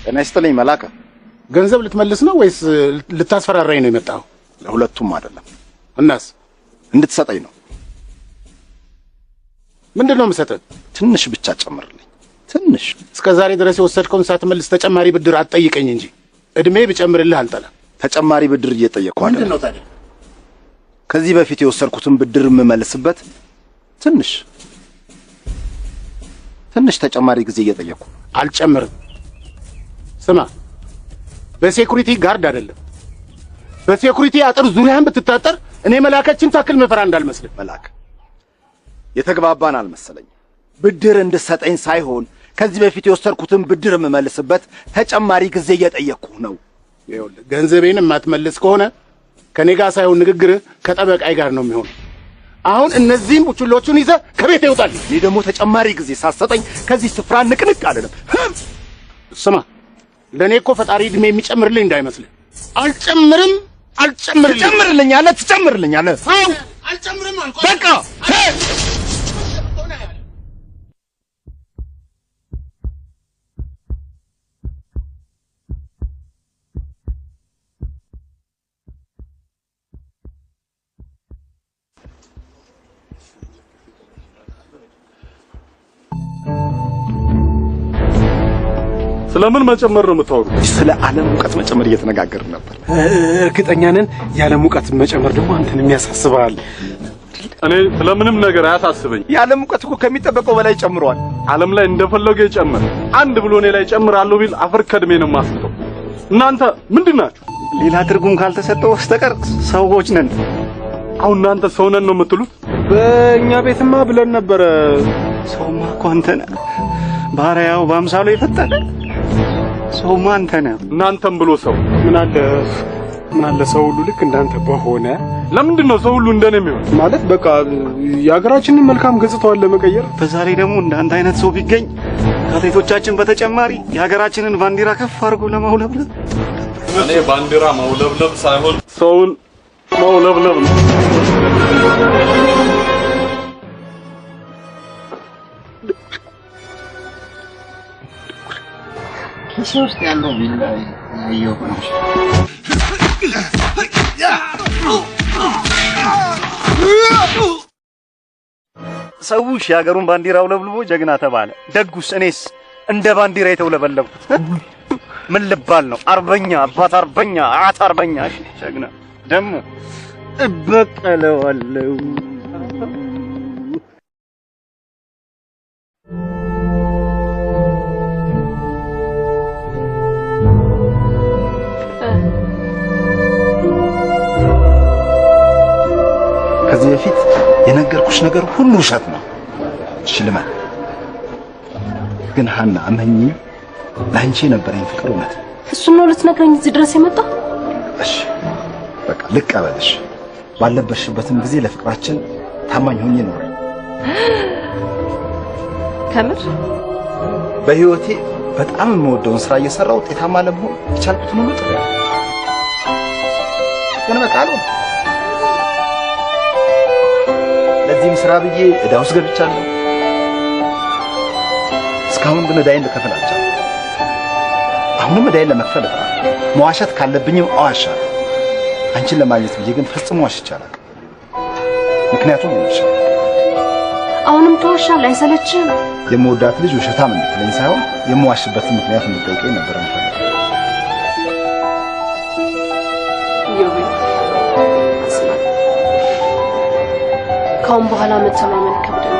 S7: ጤና ይስጥልኝ መላካ። ገንዘብ ልትመልስ ነው ወይስ ልታስፈራራኝ ነው የመጣው?
S9: ለሁለቱም አይደለም።
S7: እናስ
S9: እንድትሰጠኝ ነው።
S7: ምንድነው የምሰጠህ?
S9: ትንሽ ብቻ ጨምርልኝ። ትንሽ።
S7: እስከ ዛሬ ድረስ የወሰድከውን ሳትመልስ ተጨማሪ ብድር አትጠይቀኝ እንጂ እድሜ ብጨምርልህ አልጠላም።
S9: ተጨማሪ ብድር እየጠየቅኩ አይደለም።
S7: ምንድነው ታዲያ?
S9: ከዚህ በፊት የወሰድኩትን ብድር የምመልስበት
S13: ትንሽ ተጨማሪ ጊዜ እየጠየቁ
S7: አልጨምርም። ስማ በሴኩሪቲ ጋርድ አይደለም በሴኩሪቲ አጥር ዙሪያን ብትታጠር እኔ መላከችን ታክል መፈራ እንዳልመስል።
S13: መላክ የተግባባን አልመሰለኝ። ብድር እንድሰጠኝ ሳይሆን ከዚህ በፊት የወሰድኩትን ብድር የምመልስበት ተጨማሪ ጊዜ እየጠየቅኩ ነው።
S7: ይኸውልህ ገንዘቤን የማትመልስ ከሆነ ከኔ ጋር ሳይሆን ንግግር ከጠበቃይ ጋር ነው የሚሆነው። አሁን እነዚህን ቡችሎቹን ይዘህ ከቤት ይውጣል።
S13: እኔ ደግሞ ተጨማሪ ጊዜ ሳሰጠኝ ከዚህ ስፍራ ንቅንቅ አልልም።
S7: ስማ ለኔ እኮ ፈጣሪ እድሜ የሚጨምርልኝ እንዳይመስልህ። አልጨምርም።
S13: ትጨምርልኛለህ።
S7: አልጨምርም አልኩ።
S13: በቃ
S14: ስለምን መጨመር ነው የምታወሩት?
S13: ስለ ዓለም ሙቀት መጨመር እየተነጋገርን ነበር።
S2: እርግጠኛ ነን የዓለም ሙቀት መጨመር ደግሞ አንተንም ያሳስባል።
S14: እኔ ስለምንም ነገር አያሳስበኝ።
S13: የዓለም ሙቀት እኮ ከሚጠበቀው በላይ ጨምሯል።
S14: ዓለም ላይ እንደፈለገ ይጨምር። አንድ ብሎ እኔ ላይ ጨምራለሁ ቢል አፈር ከድሜ ነው የማስበው። እናንተ ምንድናችሁ?
S18: ሌላ ትርጉም ካልተሰጠው በስተቀር ሰዎች ነን።
S14: አሁን እናንተ ሰው ነን ነው የምትሉት?
S18: በእኛ ቤትማ ብለን ነበረ። ሰውማ እኮ አንተ ነህ። ባሪያው በአምሳሉ የፈጠረ ሰውማ አንተ ነህ።
S14: እናንተም ብሎ ሰው
S2: ምን አለ ሰው ሁሉ ልክ እንዳንተ በሆነ።
S14: ለምንድን ነው ሰው ሁሉ እንደኔ የሚሆን?
S2: ማለት በቃ የሀገራችንን መልካም ገጽታዋን ለመቀየር።
S18: በዛሬ ደግሞ እንዳንተ አይነት ሰው ቢገኝ ከአትሌቶቻችን በተጨማሪ የሀገራችንን ባንዲራ ከፍ አድርጎ ለማውለብለብ።
S14: እኔ ባንዲራ ማውለብለብ ሳይሆን ሰውን ማውለብለብ ነው።
S18: ኪሴ ውስጥ ያለው ቢላ ያየው ነው። ሰውሽ የሀገሩን ባንዲራ አውለብልቦ ጀግና ተባለ። ደጉስ እኔስ እንደ ባንዲራ የተውለበለብኩት ምን ልባል ነው? አርበኛ፣ አባት አርበኛ፣ አያት አርበኛ። እሺ ጀግና ደግሞ እበቀለዋለሁ።
S13: ከዚህ በፊት የነገርኩሽ ነገር ሁሉ ውሸት ነው። ሽልማት ግን ሀና እመኚ፣ ለአንቺ የነበረኝ ፍቅር እውነት ነው።
S12: እሱን ነው ልትነግረኝ እዚህ ድረስ የመጣው?
S13: እሺ በቃ ልቀበልሽ። ባልነበርሽበትም ጊዜ ለፍቅራችን ታማኝ ሆኜ ኖረ።
S10: ከምር
S13: በህይወቴ በጣም የምወደውን ስራ እየሰራው ውጤታማ ለመሆን የቻልኩትን ሁሉ ጥሬ ግን በቃ አልሆነ። ለዚህም ስራ ብዬ ዕዳ ውስጥ ገብቻለሁ። እስካሁን ግን ዕዳዬን ልከፍል አልቻልኩም። አሁንም ዕዳዬን ለመክፈል እጥራለሁ። መዋሸት ካለብኝም እዋሻለሁ። አንቺን ለማግኘት ብዬ ግን ፈጽሞ ዋሽቻለሁ። ምክንያቱም ይልሻል።
S12: አሁንም ትዋሻለህ? አይሰለችህም?
S13: የምወዳት ልጅ ውሸታም እንድትለኝ ሳይሆን የምዋሽበትን ምክንያት እንድትጠይቀኝ ነበር የምፈልገው።
S12: ካሁን በኋላ መተማመን ከብደናል።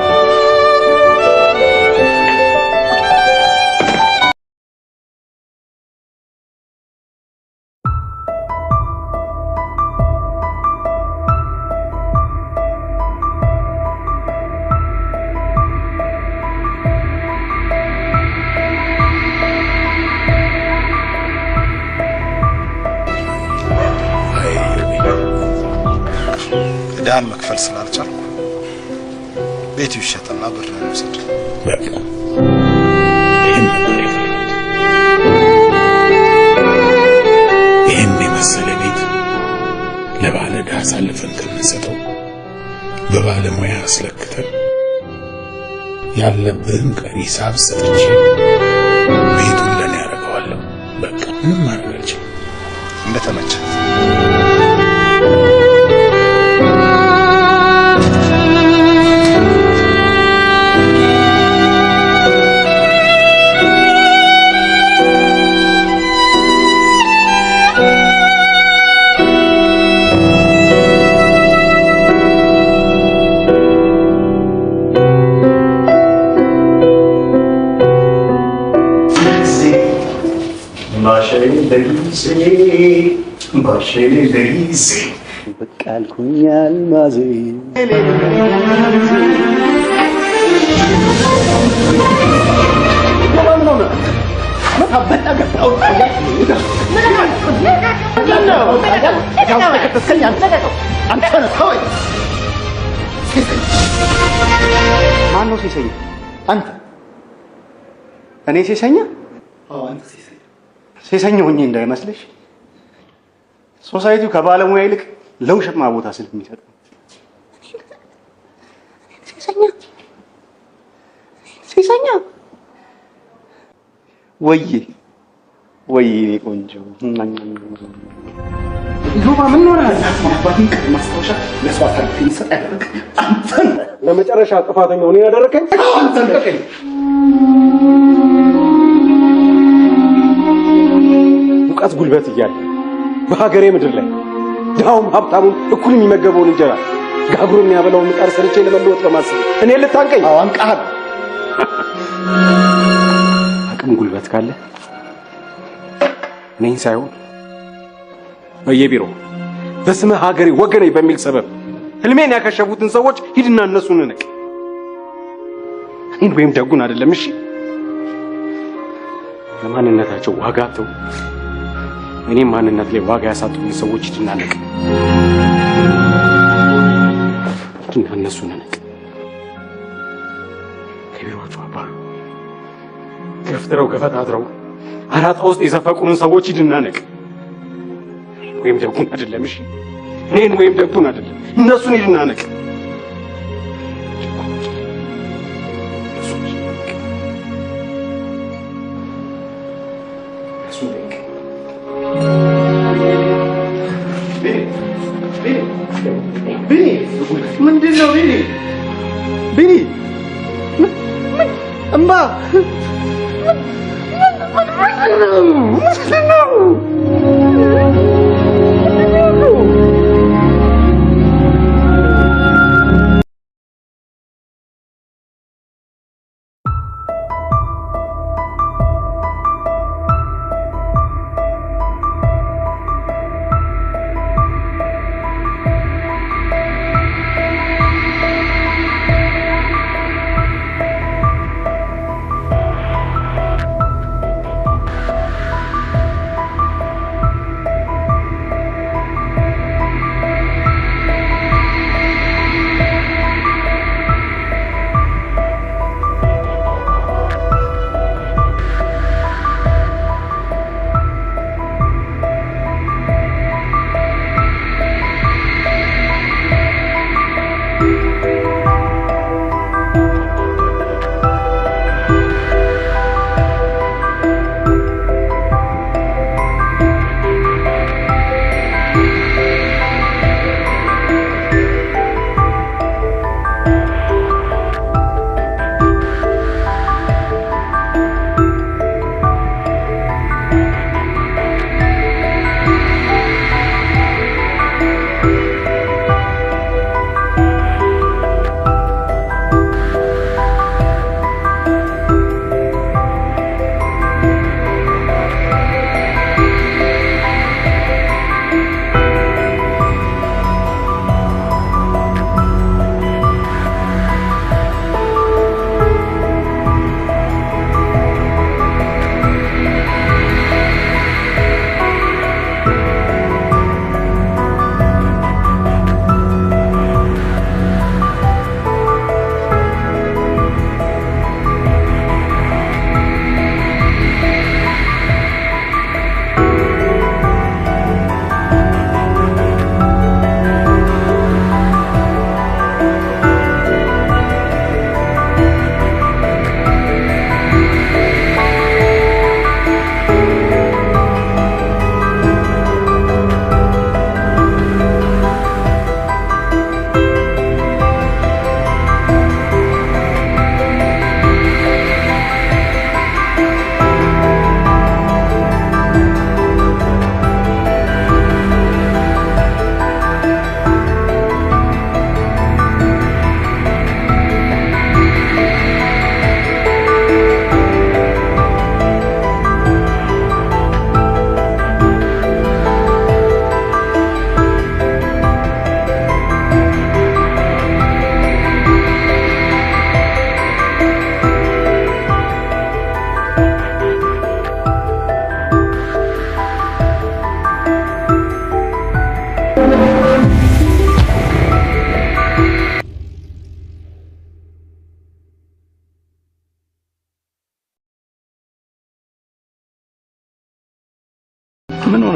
S13: ዕዳን መክፈል ስላልቻልኩ ቤቱ ይሸጥና ብር ነው የምወስድ።
S19: በቃ ይህን ነበር የፈለጉት። ይህን የመሰለ ቤት ለባለ ዕዳ አሳልፈን ከምንሰጠው በባለሙያ አስለክተን ያለብህን ቀሪ ሂሳብ ሰጥቼ ቤቱን ለኔ ያደርገዋለሁ። በቃ ምንም ማድረግ አልችልም።
S13: እንደተመቸ
S4: ለጊዜ በቃ አልኩኝ አልማዜ ማነው ሴሰኛ? አንተ? እኔ ሴሰኛ? ሴሰኛ ሆኜ እንዳይመስልሽ። ሶሳይቲው ከባለሙያ ይልቅ ለውሽማ ቦታ ስለሚሰጥ ሴሰኛ ወይዬ እኔ ቆንጆ ዮባ ምን ሆነሃል? አባቴን ቀን ማስታወሻ ለሷ ታሪክ ይሰጥ ያደረግ አንተ
S2: ለመጨረሻ ጥፋተኛው እኔ ያደረከኝ
S4: አንተ ነህ።
S2: እውቀት ጉልበት እያለ በሀገሬ ምድር ላይ ድሃውም ሀብታሙም እኩል የሚመገበውን እንጀራ ጋግሮ የሚያበላውን ምጣድ ሰርቼ ለመለወጥ በማሰብ እኔ ልታንቀኝ?
S4: አዎ አንቀሃል።
S2: አቅም ጉልበት ካለ እኔን ሳይሆን በየቢሮ በስምህ ሀገሬ ወገኔ በሚል ሰበብ ህልሜን ያከሸፉትን ሰዎች ሂድና እነሱን ንቅ። እኔን ወይም ደጉን አይደለም። እሺ ለማንነታቸው ዋጋ አጥተው እኔም ማንነት ላይ ዋጋ ያሳጡኝ ሰዎች ሂድና ንቅ። ሂድና እነሱን ንቅ። ከቢሮአቸው አባሩ ገፍትረው ገፈታትረው አራጣ ውስጥ የዘፈቁንን ሰዎች ሂድና ንቅ። ወይም ደጉን አይደለም። እሺ እኔን ወይም ደጉን አይደለም፣ እነሱን ሂድና ንቅ።
S4: ምንድን ነው ቢኒ? እምባ ምንድን ነው?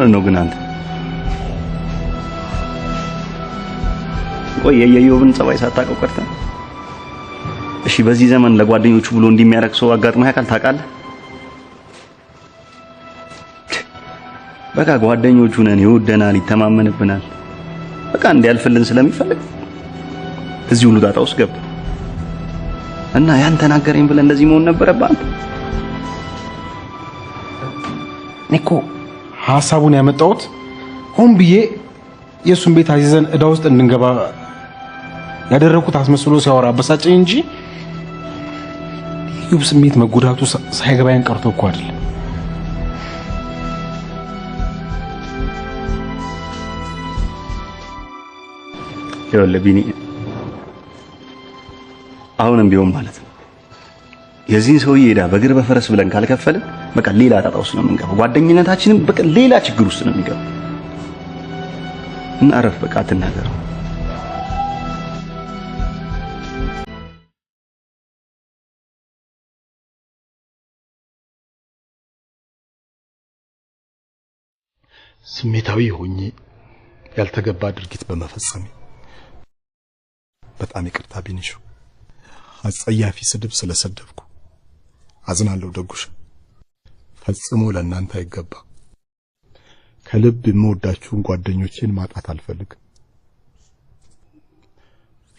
S4: ነው ግን አንተ? ቆይ የኢዮብን ጸባይ ሳታውቀው ቀርተህ? እሺ በዚህ ዘመን ለጓደኞቹ ብሎ እንደሚያረክ ሰው አጋጥሞ ያውቃል ታውቃለህ? በቃ ጓደኞቹ ነን፣ ይወደናል፣ ይተማመንብናል። በቃ እንዲያልፍልን ስለሚፈልግ እዚህ ሁሉ ጣጣ ውስጥ ገባ እና ያን ተናገረኝ ብለህ እንደዚህ መሆን ነበረብህ።
S17: እኮ ሐሳቡን ያመጣሁት ሆን ብዬ የሱን ቤት አዚዘን እዳ ውስጥ እንድንገባ ያደረኩት አስመስሎ ሲያወራ አበሳጨኝ እንጂ ኢዮብ ስሜት መጎዳቱ ሳይገባኝ ቀርቶ እኮ አይደለም።
S4: ይኸውልህ ቢኒ፣ አሁንም ቢሆን ማለት ነው የዚህን ሰውዬ ዕዳ በእግር በፈረስ ብለን ካልከፈልን በቃ ሌላ ጣጣ ውስጥ ነው የምንገባው። ጓደኝነታችንም በቃ ሌላ ችግር ውስጥ ነው የሚገባው። እና አረፍ በቃ አትናገር።
S9: ስሜታዊ ሆኜ ያልተገባ ድርጊት በመፈጸሜ በጣም ይቅርታ ቢኒሹ። አጸያፊ ስድብ ስለሰደብኩ አዝናለሁ ደጉሽ። ፈጽሞ ለእናንተ አይገባ። ከልብ የምወዳችሁን ጓደኞቼን ማጣት አልፈልግም።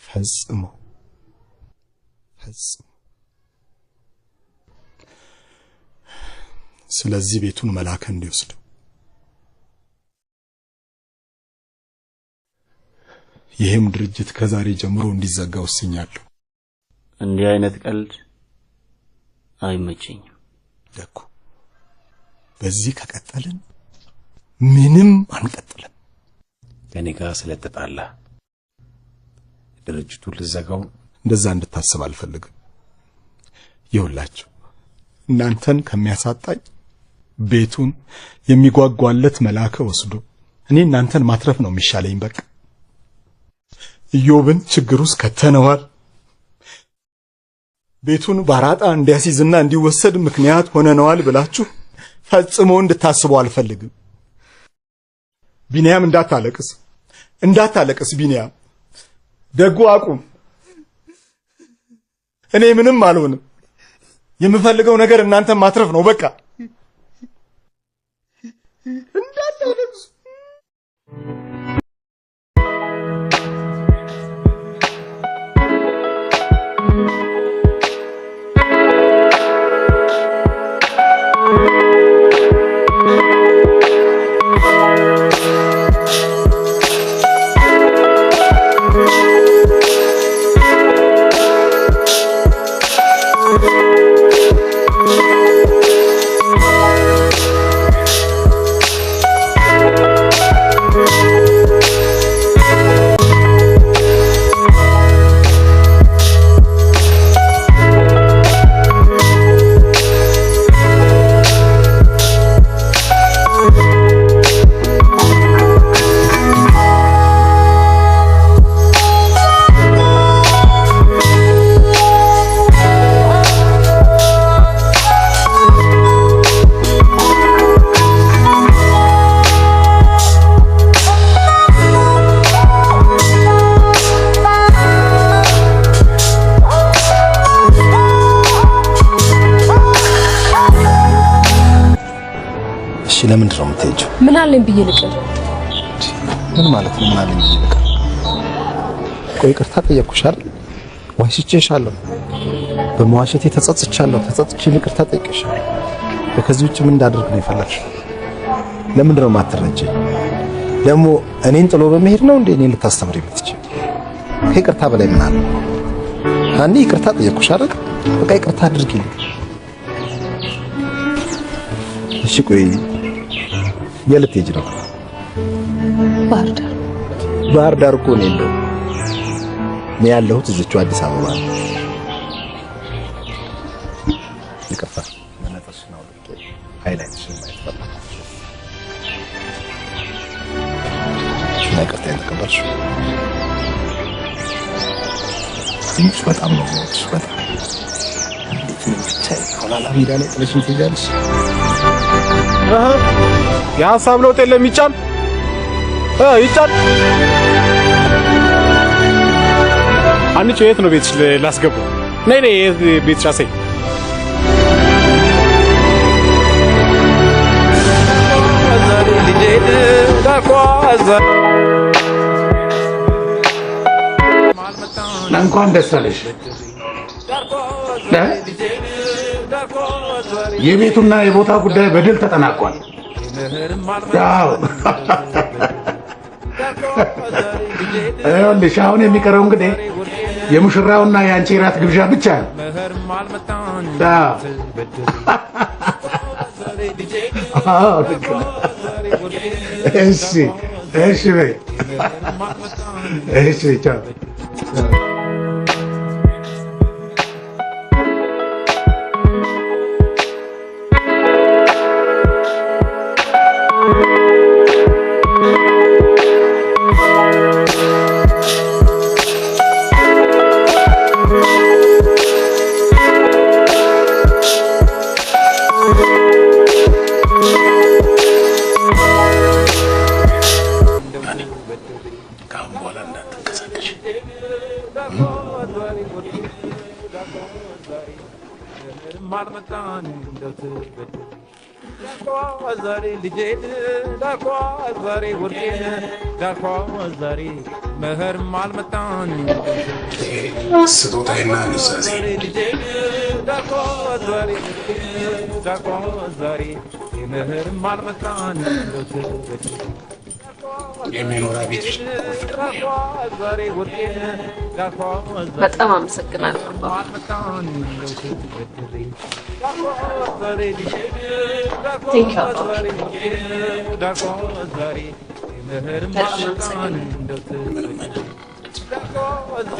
S9: ፈጽሞ። ስለዚህ ቤቱን መላከ እንዲወስድ ይሄም ድርጅት ከዛሬ ጀምሮ እንዲዘጋ ወስኛለሁ።
S18: እንዲህ አይነት ቀልድ አይመቸኝም
S9: ደጉ። በዚህ ከቀጠልን ምንም አንቀጥልም።
S2: ከኔ ጋር ስለተጣላ ድርጅቱን ልዘጋው
S9: እንደዛ እንድታስብ አልፈልግም። ይኸውላችሁ እናንተን ከሚያሳጣኝ ቤቱን የሚጓጓለት መላከ ወስዶ እኔ እናንተን ማትረፍ ነው የሚሻለኝ። በቃ ኢዮብን ችግር ውስጥ ከተነዋል። ቤቱን ባራጣ እንዲያስይዝና እንዲወሰድ ምክንያት ሆነነዋል ብላችሁ ፈጽሞ እንድታስቡ አልፈልግም። ቢኒያም እንዳታለቅስ ቢኒያም። ደጉ አቁም። እኔ ምንም አልሆንም። የምፈልገው ነገር እናንተን ማትረፍ ነው። በቃ እንዳታለቅሱ። ለምንድን ነው የምትሄጂው?
S12: ምን አለኝ ብዬ ልቀር?
S9: ምን ማለት ነው? ምን አለኝ ብዬ ልቀር? ቆይ ይቅርታ ጠየቅኩሽ አይደል? ዋሽቼሻለሁ። በመዋሸቴ ተጸጽቻለሁ። ተጸጽቼ ይቅርታ ጠይቄሻለሁ። ከዚህ ውጭ ምን እንዳደርግ ነው የፈለግሽው? ለምንድን ነው የማትረጂኝ? ደግሞ እኔን ጥሎ በመሄድ ነው እንዴ እኔን ልታስተምሪ የምትችይው? ከይቅርታ በላይ ምን አለ? አንዴ ይቅርታ ጠየቅኩሽ አይደል? በቃ ይቅርታ አድርጊልኝ። እሺ ቆይ የት ልትሄጂ ነው? ባህር ዳር እኮ ነው ያለው። እኔ ያለሁት እዚሁ አዲስ አበባ ነው። ይቅርታ መነጽርሽ ነው ልክ ሃይላይትሽ ማየት ፈለኩ። ይቅርታ የተቀበልሽ ትንሽ በጣም ነው የምወድሽ። በጣም እንዴት ነው ብቻ ሆላላ ሜዳ ላይ ጥለሽኝ ትሄጃለሽ?
S14: የሀሳብ ለውጥ የለም ይጫን ይጫን አንቺ የት ነው ቤትሽ ላስገባው ነይ ቤትሽ አሰይ
S19: እንኳን ደስ አለሽ የቤቱና የቦታ ጉዳይ በድል ተጠናቋል ያው ይኸውልሽ አሁን የሚቀረው እንግዲህ የሙሽራውና የአንቺ ራት ግብዣ ብቻ ነው እሺ በይ እሺ ቻው ስጦታዬና ንዛዜ የሚኖራ ቤት
S12: በጣም አመሰግናለሁ።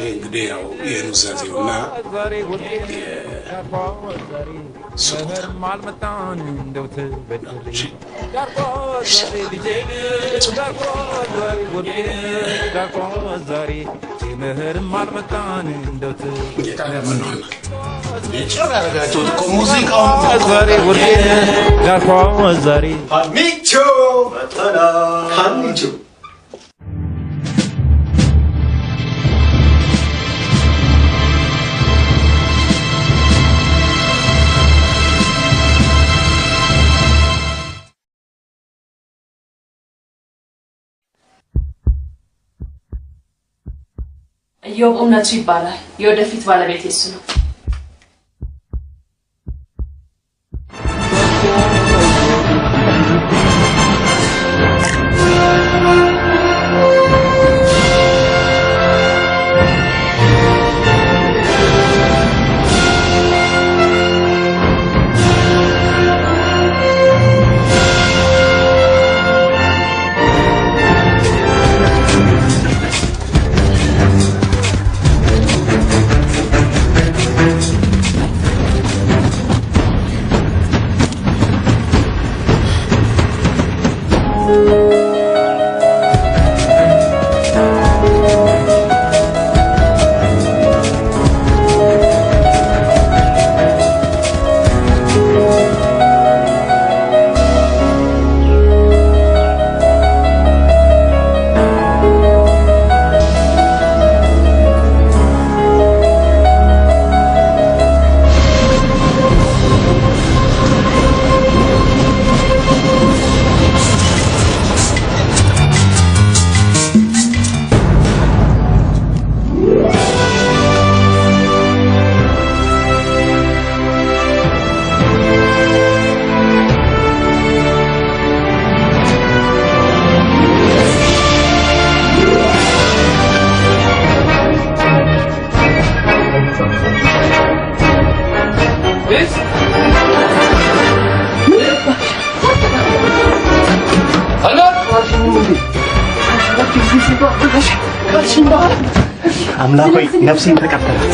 S19: እንግዲህ ያው የኑዛዜውና
S12: ኢዮብ እውነቱ ይባላል። የወደፊት ባለቤት እሱ ነው።
S4: አምላክ ሆይ ነፍሴን ተቀበላት።